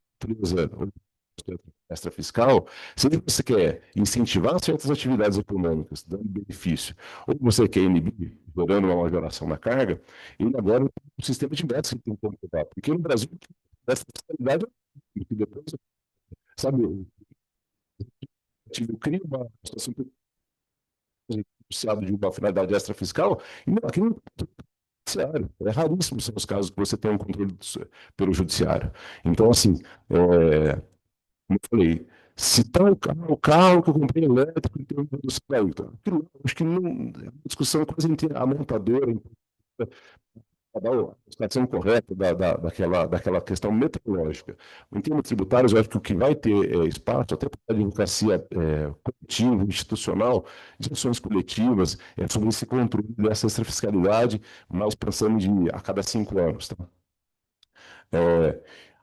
extrafiscal, se você quer incentivar certas atividades econômicas, dando benefício, ou você quer inibir, gerando uma majoração na carga, ele agora tem um sistema de metas que tem que completar. Porque no Brasil, essa fiscalidade, que depois, sabe, eu crio uma situação de uma finalidade extrafiscal, e não, aqui não judiciário. É raríssimo são os casos que você tem um controle pelo judiciário. Então, assim, como eu falei, se tá o carro que eu comprei elétrico, então do céu, então, aquilo, acho que não, a discussão é quase inteira, a montadora, a dar a situação correta daquela questão metodológica. Em termos tributários, eu acho que o que vai ter espaço, até para a advocacia coletiva, institucional, de ações coletivas, é sobre esse controle dessa extrafiscalidade, mas pensando a cada 5 anos. Tá?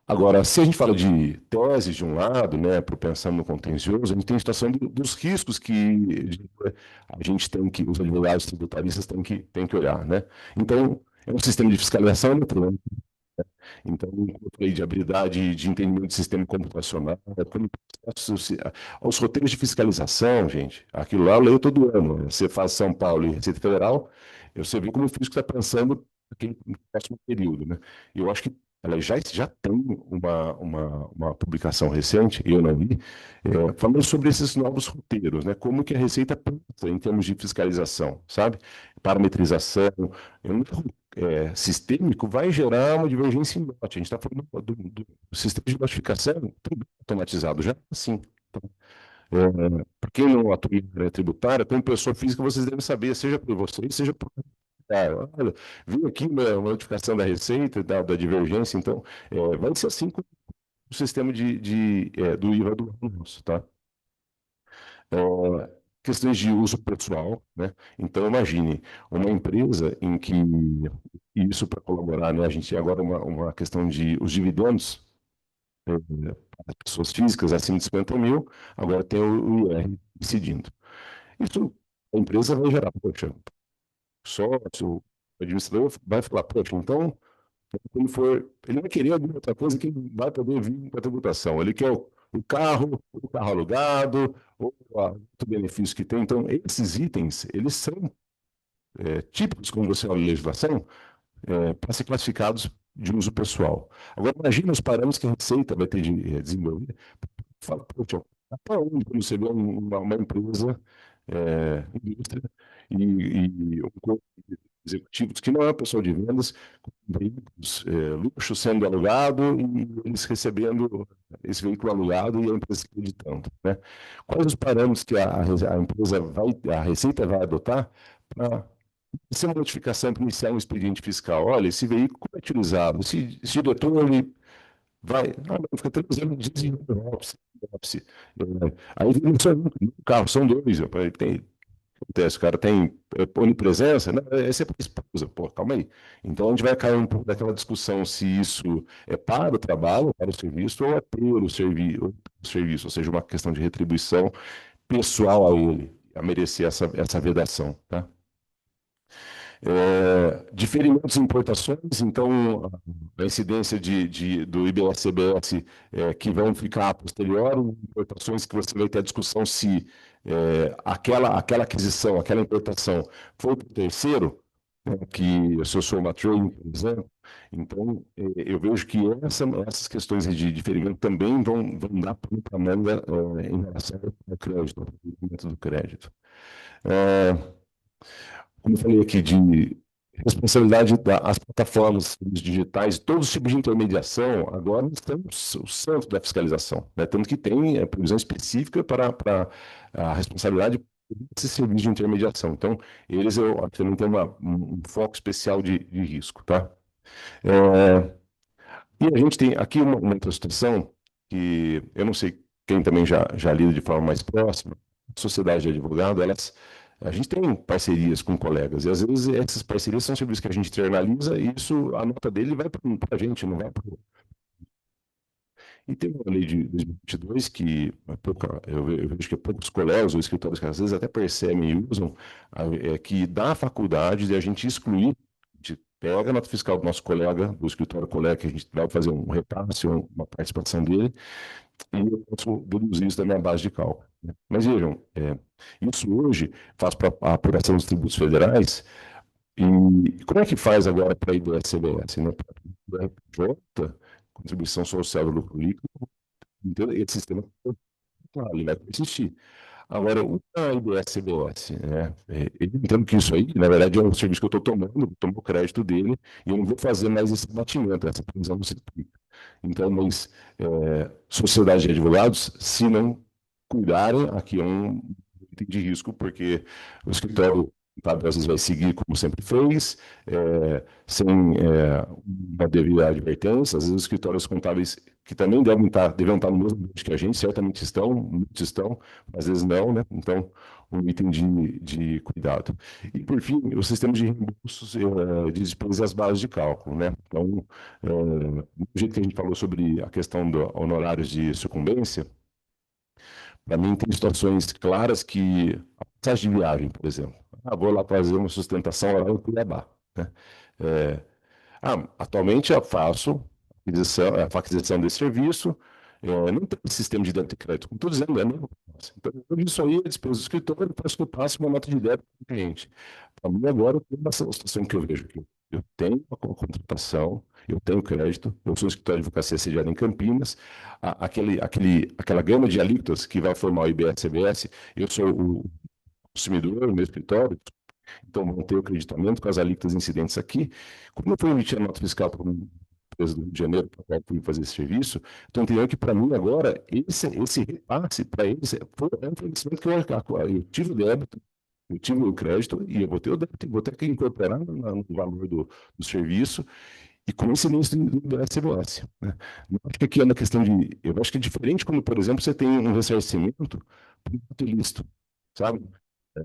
Agora, se a gente fala de teses de um lado, né, pensando no contencioso, a gente tem a situação dos riscos que a gente tem que, os advogados tributaristas têm que olhar, né? Então, é um sistema de fiscalização eletrônica. Então, eu falei de habilidade de entendimento de sistema computacional, os roteiros de fiscalização, gente, aquilo lá eu leio todo ano. Você faz São Paulo e Receita Federal, você vê como o fisco está pensando no próximo período, né? E eu acho que ela já tem uma publicação recente, eu não li, falando sobre esses novos roteiros, né? Como que a Receita pensa em termos de fiscalização, sabe? Parametrização, sistêmico vai gerar uma divergência em lote. A gente está falando do sistema de notificação tudo automatizado já, assim. Então, para quem não atua em área tributária, como pessoa física, vocês devem saber, seja por vocês, seja por olha, veio aqui uma notificação da Receita, da divergência, então vai ser assim com o sistema do IVA do nosso, tá? Questões de uso pessoal, né? Então, imagine uma empresa em que isso para colaborar, né? A gente tem agora uma questão de os dividendos para pessoas físicas acima de 50 mil, agora tem o IR incidindo. Isso, a empresa vai gerar, poxa, sócio, o administrador vai falar, poxa, então, quando ele vai querer alguma outra coisa que vai poder vir com a tributação. Ele quer o carro alugado, ou outro benefício que tem. Então, esses itens, eles são típicos, como você olha a legislação, para ser classificados de uso pessoal. Agora, imagina os parâmetros que a Receita vai ter de desenvolver. Fala, poxa, para onde quando você vê uma empresa, indústria, e um corpo de executivos que não é pessoal de vendas, com veículos luxo sendo alugado e eles recebendo esse veículo alugado e a empresa acreditando, né? Quais os parâmetros que a empresa a Receita vai adotar para ser uma notificação para iniciar um expediente fiscal? Olha, esse veículo como é utilizado? Esse diretor, ele vai, fica 3 anos de óbice. Aí vem um carro, são 2, acontece, o cara tem onipresença, né? Essa é para a esposa, pô, calma aí. Então a gente vai cair um pouco daquela discussão se isso é para o trabalho, para o serviço, ou é pelo serviço, ou seja, uma questão de retribuição pessoal a ele, a merecer essa vedação, tá? Diferimentos em importações, então a incidência do IBS-CBS que vão ficar a posteriori, importações que você vai ter a discussão se aquela aquisição, aquela importação foi para o terceiro, né, que se eu sou uma trading, por exemplo, então eu vejo que essas questões de diferimento também vão dar pano para manga em relação ao crédito, ao desenvolvimento do crédito. Como eu falei aqui, de responsabilidade das plataformas digitais, todos os tipos de intermediação, agora estão no centro da fiscalização, né? Tanto que tem previsão específica para a responsabilidade desse serviço de intermediação. Então, eles, eu acho que também tem um foco especial de risco, tá? E a gente tem aqui uma outra situação que eu não sei quem também já lida de forma mais próxima, sociedade de advogado, a gente tem parcerias com colegas, e às vezes essas parcerias são serviços que a gente internaliza e a nota dele vai para a gente, não vai para o... E tem uma lei de 2022 que eu vejo que poucos colegas ou escritórios que às vezes até percebem e usam, que dá a faculdade de a gente excluir, de pega a nota fiscal do nosso colega, do escritório colega, que a gente vai fazer um repasse, uma participação dele, e eu posso deduzir isso da minha base de cálculo, né? Mas vejam, isso hoje faz para a apuração dos tributos federais, e como é que faz agora para a IBS-CBS, né? Para a RJ, contribuição social do lucro líquido, então, esse sistema, claro, ele vai persistir. Agora, o IBS-CBS, né? Eu entendo que isso aí, na verdade, é um serviço que eu estou tomando, eu tomo o crédito dele, e eu não vou fazer mais esse batimento, essa previsão não se aplica. Então, mas sociedade de advogados, se não cuidarem, aqui é um item de risco, porque o escritório contábil às vezes vai seguir como sempre fez, sem uma devida advertência. Às vezes os escritórios contábeis que também deviam estar no mesmo ambiente que a gente, certamente estão, muitos estão, mas às vezes não, né? Então, um item de cuidado. E, por fim, o sistema de reembolsos de despesas e as bases de cálculo, né? Então, do jeito que a gente falou sobre a questão dos honorários de sucumbência, para mim tem situações claras que a passagem de viagem, por exemplo. Vou lá fazer uma sustentação oral em Cuiabá, né? É, atualmente eu faço a facilização desse serviço, não tem sistema de débito e crédito, como estou dizendo, é mesmo. Então, isso aí é despesa do escritório, para que eu passe uma nota de débito para o cliente. Para mim, agora, eu tenho uma situação que eu vejo aqui. Eu tenho a contratação, eu tenho crédito, eu sou um escritório de advocacia sediado em Campinas, aquela gama de alíquotas que vai formar o IBS-CBS, eu sou o consumidor, o meu escritório, então vão ter o creditamento com as alíquotas incidentes aqui. Como eu fui emitir a nota fiscal para uma empresa do Rio de Janeiro, para qual fui fazer esse serviço, estou entendendo que para mim agora, esse repasse para eles é um fornecimento que eu tive o débito, eu tive o crédito e eu vou ter o débito, vou ter que incorporar no valor do serviço e com incidência do IBS-CBS, né? Eu acho que aqui é uma questão de... Eu acho que é diferente quando, por exemplo, você tem um ressarcimento por um ilícito, sabe? A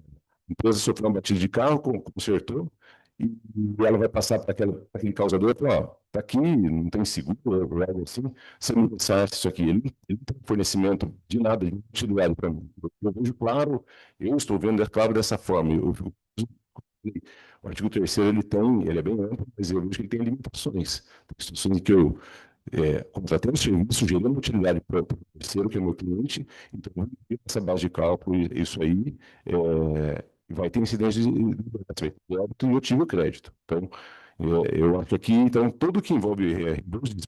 empresa sofreu uma batida de carro, consertou, e ela vai passar para aquele causador e falar, ó, tá aqui, não tem seguro, algo assim, você não ressarce isso aqui. Ele não tem fornecimento de nada, de utilidade para mim. Eu vejo claro, eu estou vendo, é claro, dessa forma. O artigo 3º, ele é bem amplo, mas eu vejo que ele tem limitações. Tem situações em que eu contratei um serviço gerando utilidade para o terceiro, que é o meu cliente, então essa base de cálculo, isso aí vai ter incidência de débito e eu tive o crédito. Então, eu acho que aqui, então, tudo que envolve reembolso de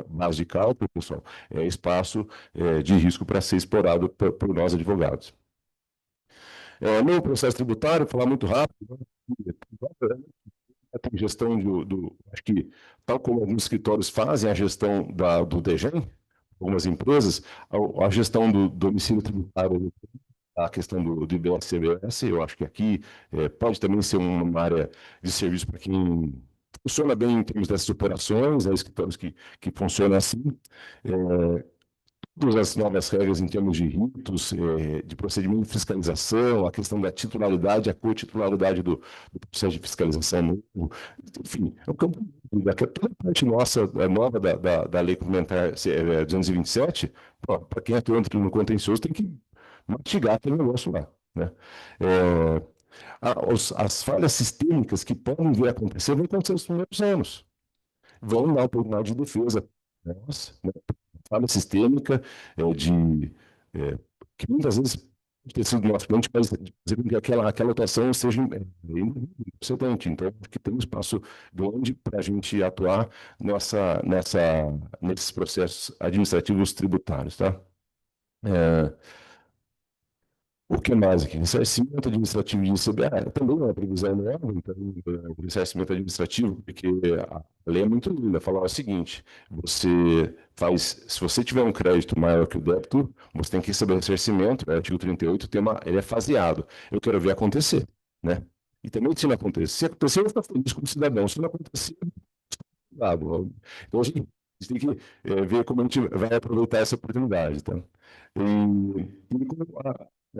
base de cálculo, pessoal, é espaço de risco para ser explorado por nós advogados. No processo tributário, falar muito rápido, né? Tem gestão acho que, tal como alguns escritórios fazem a gestão do DGEM, algumas empresas, a gestão do domicílio tributário, a questão do IBS-CBS, eu acho que aqui pode também ser uma área de serviço para quem funciona bem em termos dessas operações, escritórios que funcionam assim. Todas as novas regras em termos de ritos, de procedimento de fiscalização, a questão da titularidade, a cotitularidade do processo de fiscalização novo, enfim, é um campo toda a parte nossa, nova da Lei Complementar 227, para quem atua no contencioso tem que mastigar aquele negócio lá, né? As falhas sistêmicas que podem vir a acontecer vão acontecer nos primeiros anos, vão dar oportunidade de defesa, nossa, né? Falha sistêmica, que muitas vezes pode ter sido do nosso cliente, mas fazer com que aquela atuação seja excelente. Então, acho que tem um espaço grande para a gente atuar nesses processos administrativos tributários, tá? O que mais aqui? Ressarcimento administrativo de ICBA também é uma previsão nova, então, o ressarcimento administrativo, porque a lei é muito linda, fala o seguinte, se você tiver um crédito maior que o débito, você tem que receber ressarcimento, artigo 38, ele é faseado. Eu quero ver acontecer, né? E também se não acontecer, se acontecer, eu vou ficar feliz como cidadão, se não acontecer, então a gente tem que ver como a gente vai aproveitar essa oportunidade, tá? E como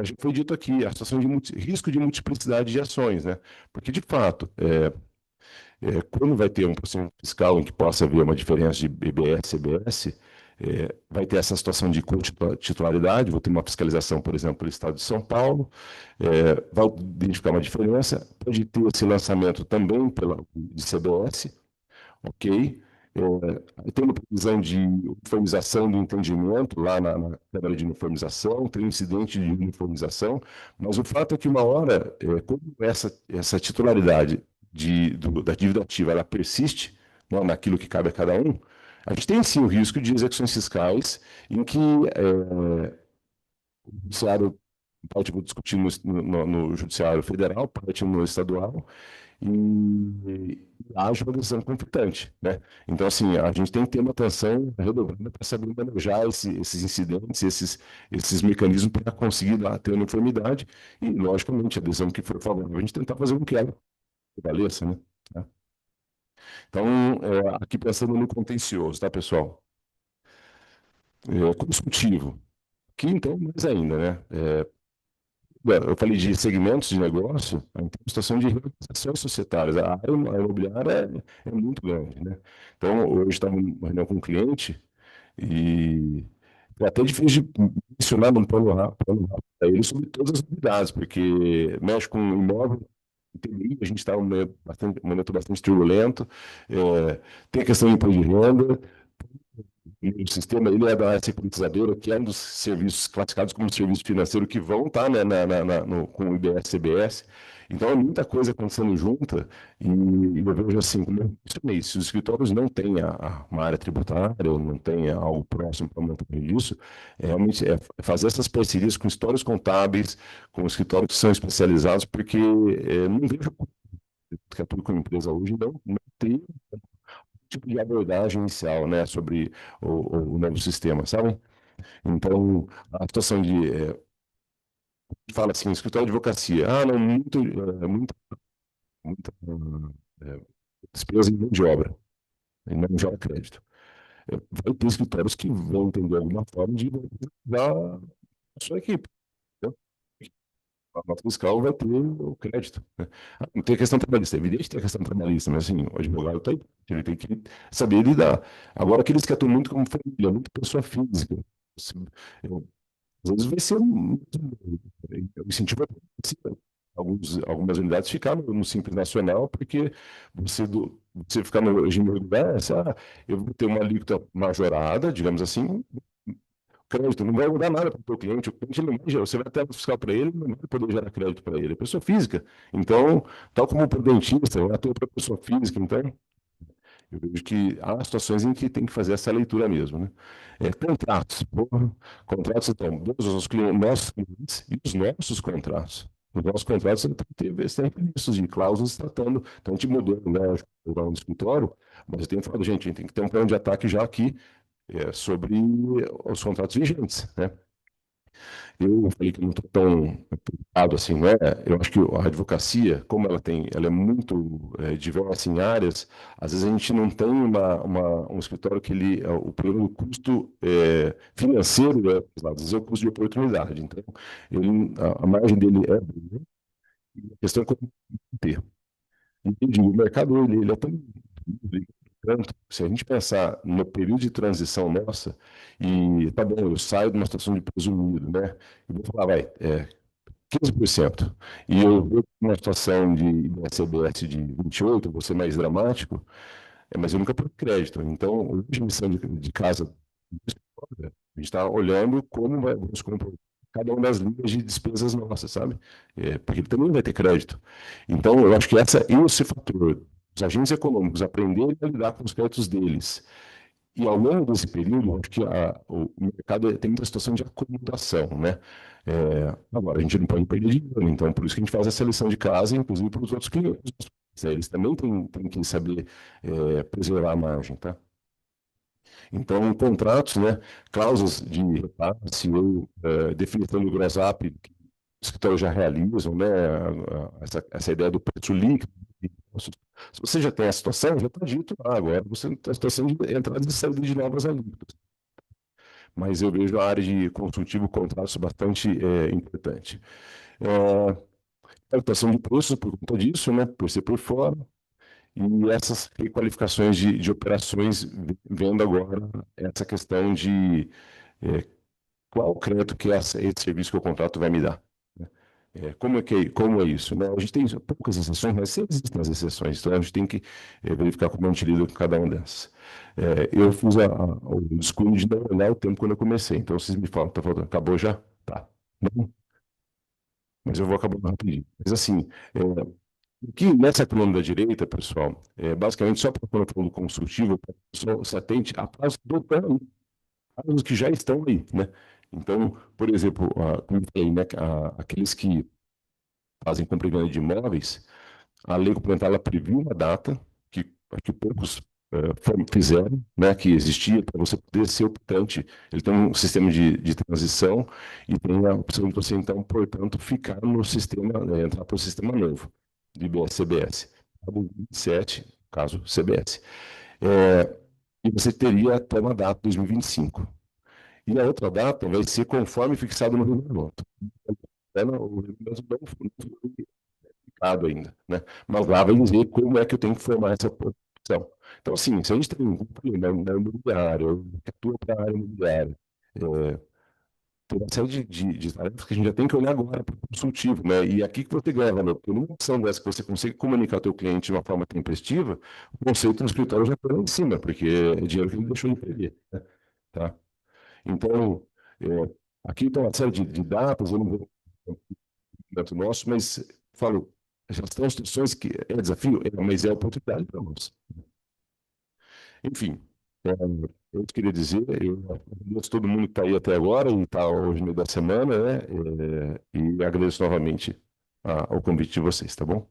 já foi dito aqui, a situação de risco de multiplicidade de ações, né? Porque, de fato, quando vai ter um processo fiscal em que possa haver uma diferença de IBS, CBS, vai ter essa situação de titularidade, vou ter uma fiscalização, por exemplo, pelo Estado de São Paulo, vai identificar uma diferença, pode ter esse lançamento também de CBS, ok? Tem uma previsão de uniformização do entendimento lá na Câmara de Uniformização, tem um incidente de uniformização, mas o fato é que uma hora, como essa titularidade da dívida ativa ela persiste, né, naquilo que cabe a cada um, a gente tem sim o risco de execuções fiscais em que o judiciário pode discutir no judiciário federal, parte no estadual, e haja uma decisão conflitante, né? Então, assim, a gente tem que ter uma atenção redobrada para saber manejar esses incidentes, esses mecanismos para conseguir lá ter uniformidade e, logicamente, a decisão que for favorável, a gente tentar fazer com que ela prevaleça, né? Então, aqui pensando no contencioso, tá, pessoal? Consultivo. Aqui, então, mais ainda, né? Eu falei de segmentos de negócio, então, situação de realizações societárias. A área imobiliária é muito grande, né? Então, hoje estava numa reunião com um cliente e é até difícil de mencionar no plano rápido para ele sobre todas as novidades, porque mexe com imóvel, TI, a gente está um momento bastante turbulento, tem a questão do imposto de renda, o sistema ele é da securitizadora, que é um dos serviços classificados como serviço financeiro que vão estar, né, com o IBS CBS. Então, é muita coisa acontecendo junta e eu vejo assim, como eu mencionei, se os escritórios não têm uma área tributária ou não têm algo próximo para manter isso, realmente fazer essas parcerias com escritórios contábeis, com escritórios que são especializados, porque não vejo que atua com empresa hoje, não tem tipo de abordagem inicial, né, sobre o novo sistema, sabe? Então, a situação fala assim, escritório de advocacia, não, muita despesa em mão de obra, em mão de obra crédito. Vai ter escritórios que vão entender alguma forma de dar a sua equipe. A nota fiscal vai ter o crédito, né? Não tem a questão trabalhista, é evidente que tem a questão trabalhista, mas assim, o advogado está aí, ele tem que saber lidar. Agora, aqueles que atuam muito como família, muito pessoa física, às vezes vai ser o incentivo é algumas unidades ficar no Simples Nacional, porque você ficar no regime regular, eu vou ter uma alíquota majorada, digamos assim, crédito, não vai mudar nada para o teu cliente. O cliente não vai, você vai até fiscal para ele, não vai poder gerar crédito para ele. É pessoa física. Então, tal como para o dentista, atua para pessoa física. Então, eu vejo que há situações em que tem que fazer essa leitura mesmo, né? Contratos. Contratos, então, dos nossos clientes e os nossos contratos. Os nossos contratos têm que ter sempre isso de cláusulas tratando. Então, a gente mudou, né, no escritório, mas eu tenho falado, gente, a gente tem que ter um plano de ataque já aqui sobre os contratos vigentes, né? Eu falei que não estou tão preocupado assim, não é? Eu acho que a advocacia, como ela é muito diversa em áreas, às vezes a gente não tem um escritório que o primeiro custo financeiro, às vezes é o custo de oportunidade. Então, a margem dele é boa, e a questão é como ter. Entendi. O mercado ele é tão livre, tanto, se a gente pensar no período de transição nossa, e tá bom, eu saio de uma situação de presumido, né? E vou falar, vai, 15%. E eu vou uma situação de CBS de 28%, vou ser mais dramático, mas eu nunca perdi crédito. Então, hoje, a missão de casa, a gente está olhando como vamos comprar cada uma das linhas de despesas nossas, sabe? Porque ele também vai ter crédito. Então, eu acho que esse fator, os agentes econômicos aprenderem a lidar com os créditos deles. E ao longo desse período, eu acho que o mercado tem muita situação de acomodação, né? Agora, a gente não pode perder dinheiro, então por isso que a gente faz a seleção de casa, inclusive para os outros clientes. Eles também têm que saber preservar a margem, tá? Então, contratos, né, cláusulas de repasse ou definição do gross up, que os escritórios já realizam, né, essa ideia do preço líquido. Se você já tem a situação, já está dito lá, agora você tem a situação de entrada e saída de novas alíquotas. Mas eu vejo a área de consultivo contratos bastante importante. A atuação de preços por conta disso, né, por ser por fora. e essas requalificações de operações, vendo agora essa questão de qual o crédito que esse serviço que o contrato vai me dar. Né? Como é isso? Né? A gente tem poucas exceções, mas sempre existem as exceções, então a gente tem que verificar como a gente lida com cada uma dessas. Eu fiz o descuido de não olhar o tempo quando eu comecei, então vocês me falam, tá faltando, acabou já? Tá. Não, mas eu vou acabar rapidinho. Mas assim, o que nessa coluna da direita, pessoal, basicamente só para quando eu falo construtivo, para o pessoal se atente a prazos do plano, prazos que já estão aí, né? Então, por exemplo, como eu falei, né, aqueles que fazem compra e venda de imóveis, a lei complementar ela previu uma data que acho que poucos fizeram, né, que existia para você poder ser optante. Ele tem um sistema de transição e tem a opção de você, então, portanto, ficar no sistema, entrar para o sistema novo de IBS-CBS. Cabo 27, caso CBS. E você teria até uma data, 2025. E a outra data vai ser conforme fixado no regulamento. O regulamento não foi publicado ainda, né? Mas lá vai dizer como é que eu tenho que formar essa posição. Então, assim, se a gente tem um grupo na imobiliária, que atua para a área imobiliária, tem uma série de tarefas que a gente já tem que olhar agora para o consultivo, né? E aqui que você ganha valor, porque numa opção dessa que você consegue comunicar o teu cliente de uma forma tempestiva, o conceito no escritório já está lá em cima, porque é dinheiro que ele deixou de perder, né? Tá? Então, aqui tem uma série de datas, eu não vou tanto nosso, mas falo, as construções que é desafio, mas é oportunidade para nós. Enfim, eu queria dizer, eu agradeço todo mundo que está aí até agora e está hoje no meio da semana, né? E agradeço novamente o convite de vocês, tá bom?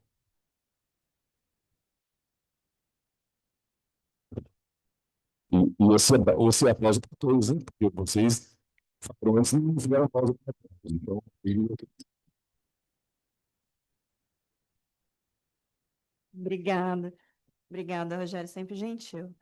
E esse aplauso para todos, né? Porque vocês falaram antes e não fizeram aplauso para todos. Então, Obrigada. Obrigada, Rogério, sempre gentil.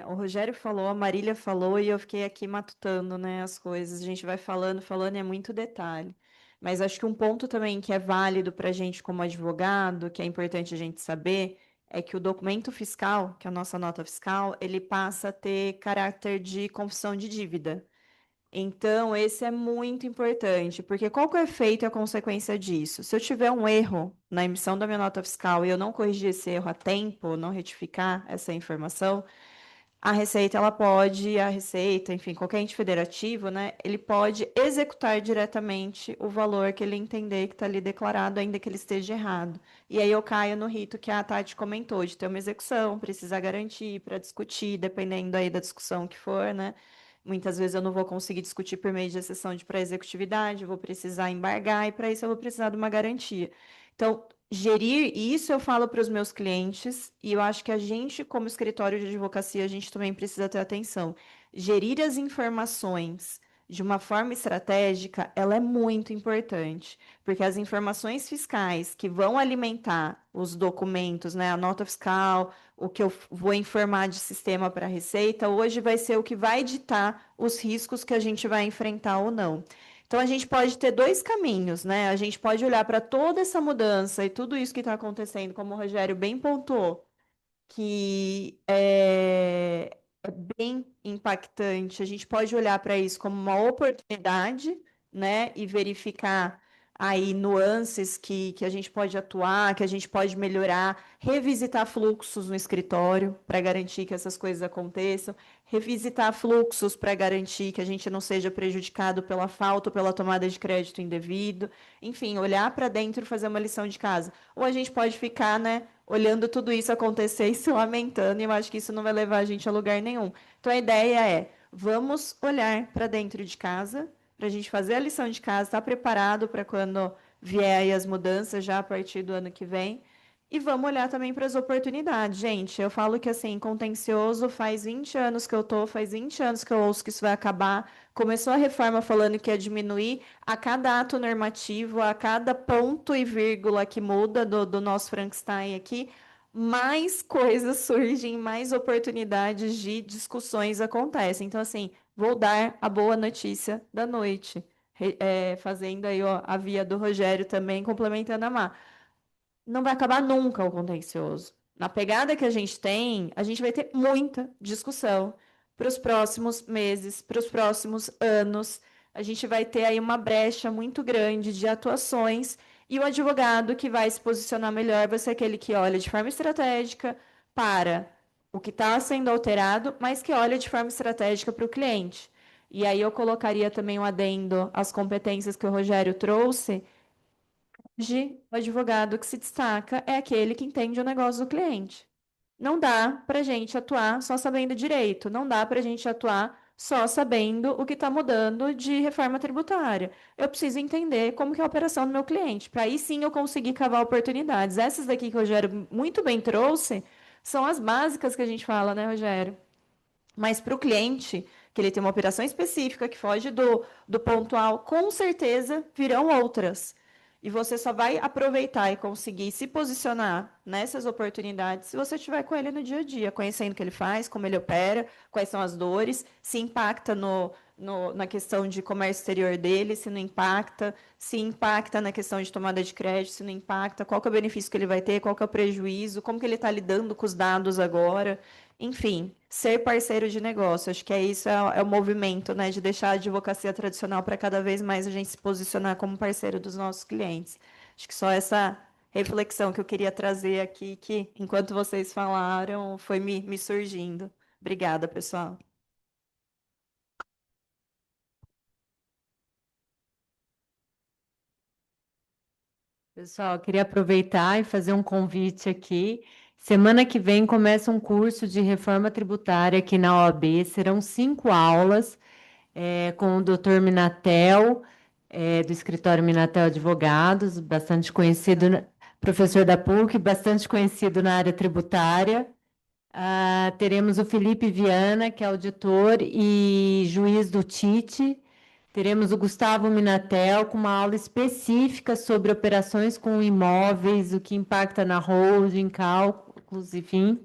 O Rogério falou, a Marília falou e eu fiquei aqui matutando, né, as coisas. A gente vai falando, falando e é muito detalhe. Mas acho que um ponto também que é válido para a gente como advogado, que é importante a gente saber, é que o documento fiscal, que é a nossa nota fiscal, ele passa a ter caráter de confissão de dívida. Então, esse é muito importante, porque qual que é o efeito e a consequência disso? Se eu tiver um erro na emissão da minha nota fiscal e eu não corrigir esse erro a tempo, não retificar essa informação, a Receita, enfim, qualquer ente federativo, né, ele pode executar diretamente o valor que ele entender que está ali declarado, ainda que ele esteja errado. E aí eu caio no rito que a Tati comentou, de ter uma execução, precisar garantir para discutir, dependendo aí da discussão que for, né? Muitas vezes eu não vou conseguir discutir por meio de exceção de pré-executividade, vou precisar embargar, e para isso eu vou precisar de uma garantia. Então, gerir isso eu falo para os meus clientes, e eu acho que a gente, como escritório de advocacia, a gente também precisa ter atenção. Gerir as informações de uma forma estratégica, ela é muito importante, porque as informações fiscais que vão alimentar os documentos, né, a nota fiscal, o que eu vou informar de sistema para a Receita, hoje vai ser o que vai ditar os riscos que a gente vai enfrentar ou não. Então, a gente pode ter dois caminhos, né? A gente pode olhar para toda essa mudança e tudo isso que está acontecendo, como o Rogério bem pontuou, que é bem impactante. A gente pode olhar para isso como uma oportunidade, né? E verificar aí nuances que a gente pode atuar, que a gente pode melhorar, revisitar fluxos no escritório para garantir que essas coisas aconteçam, revisitar fluxos para garantir que a gente não seja prejudicado pela falta ou pela tomada de crédito indevido. Enfim, olhar para dentro e fazer uma lição de casa. Ou a gente pode ficar, né, olhando tudo isso acontecer e se lamentando, e eu acho que isso não vai levar a gente a lugar nenhum. Então a ideia é: vamos olhar para dentro de casa, para a gente fazer a lição de casa, estar preparado para quando vier aí as mudanças já a partir do ano que vem. E vamos olhar também para as oportunidades. Gente, eu falo que assim, contencioso faz 20 anos que eu tô, faz 20 anos que eu ouço que isso vai acabar. Começou a reforma falando que ia diminuir a cada ato normativo, a cada ponto e vírgula que muda do nosso Frankenstein aqui, mais coisas surgem, mais oportunidades de discussões acontecem. Então, assim, vou dar a boa notícia da noite. Fazendo aí ó, a via do Rogério também, complementando a Má. Não vai acabar nunca o contencioso. Na pegada que a gente tem, a gente vai ter muita discussão para os próximos meses, para os próximos anos. A gente vai ter aí uma brecha muito grande de atuações e o advogado que vai se posicionar melhor vai ser aquele que olha de forma estratégica para o que está sendo alterado, mas que olha de forma estratégica para o cliente. E aí eu colocaria também um adendo às competências que o Rogério trouxe. Hoje, o advogado que se destaca é aquele que entende o negócio do cliente. Não dá para a gente atuar só sabendo direito, não dá para a gente atuar só sabendo o que está mudando de reforma tributária. Eu preciso entender como que é a operação do meu cliente, para aí sim eu conseguir cavar oportunidades. Essas daqui que o Rogério muito bem trouxe são as básicas que a gente fala, né, Rogério? Mas para o cliente, que ele tem uma operação específica que foge do pontual, com certeza virão outras. E você só vai aproveitar e conseguir se posicionar nessas oportunidades se você estiver com ele no dia a dia, conhecendo o que ele faz, como ele opera, quais são as dores, se impacta na questão de comércio exterior dele, se não impacta, se impacta na questão de tomada de crédito, se não impacta, qual que é o benefício que ele vai ter, qual que é o prejuízo, como que ele está lidando com os dados agora. Enfim, ser parceiro de negócio, acho que isso é o movimento, né, de deixar a advocacia tradicional para cada vez mais a gente se posicionar como parceiro dos nossos clientes. Acho que só essa reflexão que eu queria trazer aqui, que enquanto vocês falaram, foi me surgindo. Obrigada, pessoal. Pessoal, eu queria aproveitar e fazer um convite aqui. Semana que vem começa um curso de reforma tributária aqui na OAB. Serão 5 aulas com o Dr. Minatel, do escritório Minatel Advogados, bastante conhecido, professor da PUC, bastante conhecido na área tributária. Teremos o Felipe Viana, que é auditor e juiz do TIT. Teremos o Gustavo Minatel com uma aula específica sobre operações com imóveis, o que impacta na holding, cálculos, enfim.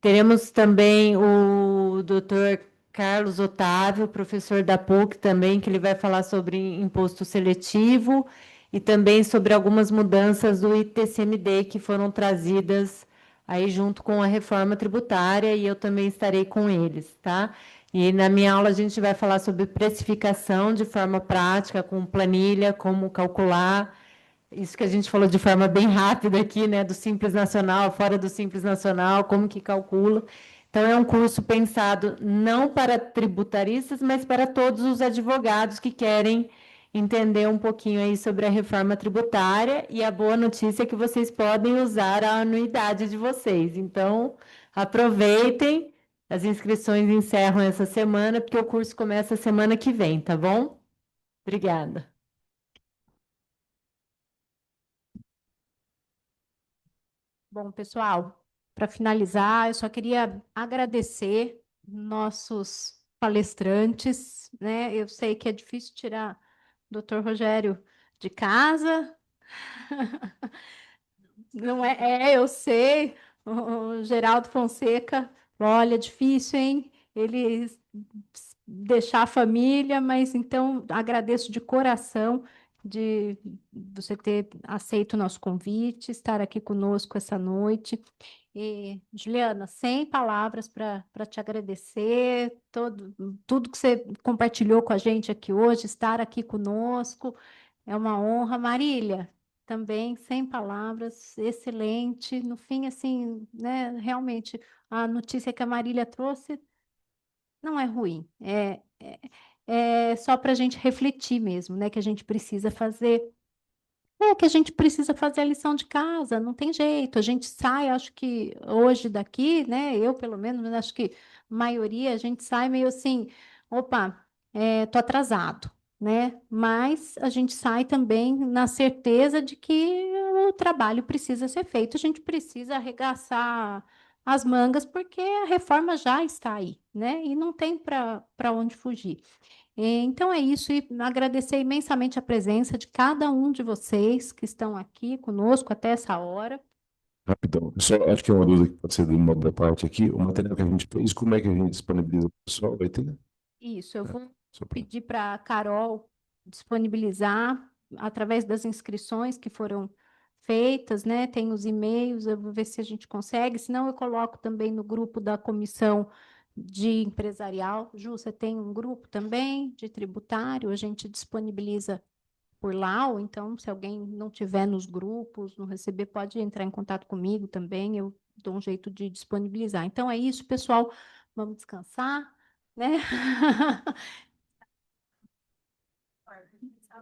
Teremos também o Dr. Carlos Otávio, professor da PUC também, que ele vai falar sobre imposto seletivo e também sobre algumas mudanças do ITCMD que foram trazidas aí junto com a reforma tributária, e eu também estarei com eles, tá? E na minha aula a gente vai falar sobre precificação de forma prática, com planilha, como calcular, isso que a gente falou de forma bem rápida aqui, né, do Simples Nacional, fora do Simples Nacional, como que calcula. Então, é um curso pensado não para tributaristas, mas para todos os advogados que querem entender um pouquinho aí sobre a reforma tributária, e a boa notícia é que vocês podem usar a anuidade de vocês. Então, aproveitem, as inscrições encerram essa semana, porque o curso começa semana que vem, tá bom? Obrigada. Bom, pessoal, para finalizar, eu só queria agradecer nossos palestrantes, né? Eu sei que é difícil tirar o Dr. Rogério de casa. Não é, eu sei. O Geraldo Fonseca, olha, difícil, hein? Ele deixar a família, mas então agradeço de coração de você ter aceito o nosso convite, estar aqui conosco essa noite. E, Juliana, sem palavras para te agradecer, tudo que você compartilhou com a gente aqui hoje, estar aqui conosco, é uma honra. Marília, também sem palavras, excelente. No fim, assim, né, realmente, a notícia que a Marília trouxe não é ruim, é só para a gente refletir mesmo, né? Que a gente precisa fazer. Que a gente precisa fazer a lição de casa, não tem jeito. A gente sai, acho que hoje daqui, né? Eu, pelo menos, mas acho que a maioria, a gente sai meio assim, opa, tô atrasado, né? Mas a gente sai também na certeza de que o trabalho precisa ser feito, a gente precisa arregaçar as mangas, porque a reforma já está aí, né? E não tem para onde fugir. Então é isso, e agradecer imensamente a presença de cada um de vocês que estão aqui conosco até essa hora. Rapidão, só acho que é uma dúvida que pode ser de uma boa parte aqui. O material que a gente fez, como é que a gente disponibiliza para o pessoal? Vai ter? Isso, eu vou Só pra- pedir para a Carol disponibilizar através das inscrições que foram feitas, né? Tem os e-mails, eu vou ver se a gente consegue, senão eu coloco também no grupo da comissão de empresarial. Ju, você tem um grupo também de tributário, a gente disponibiliza por lá, ou então, se alguém não tiver nos grupos, não receber, pode entrar em contato comigo também, eu dou um jeito de disponibilizar. Então é isso, pessoal, vamos descansar, né?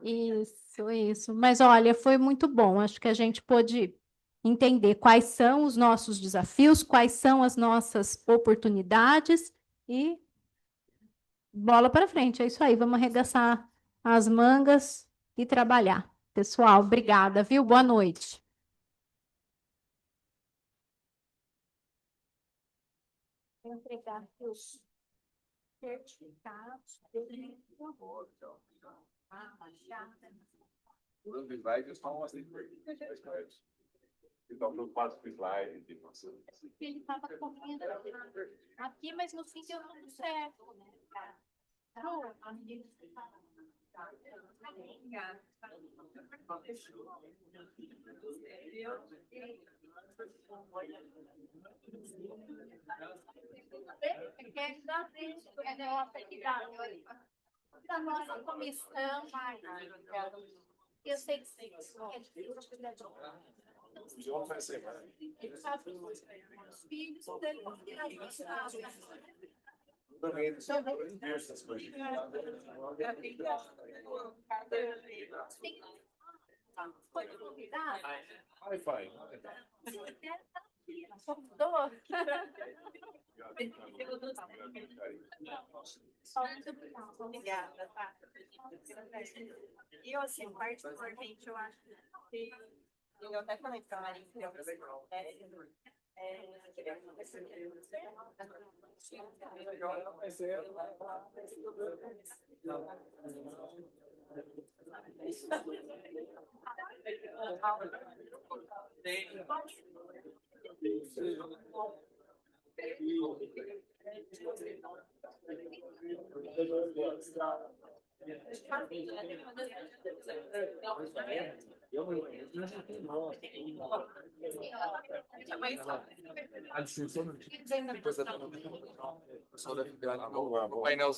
Isso. Mas olha, foi muito bom. Acho que a gente pôde entender quais são os nossos desafios, quais são as nossas oportunidades e bola para frente. É isso aí, vamos arregaçar as mangas e trabalhar. Pessoal, obrigada, viu? Boa noite. Vou entregar os certificados. Os slides são assim, então eu faço slide de Ele estava correndo aqui, mas no fim deu tudo certo, né? Da nossa comissão, eu sei que sim, é difícil. Os filhos dele Obrigada, tá? E eu, assim, particularmente, eu acho que eu até falei para a Maria, A distinção depois da painel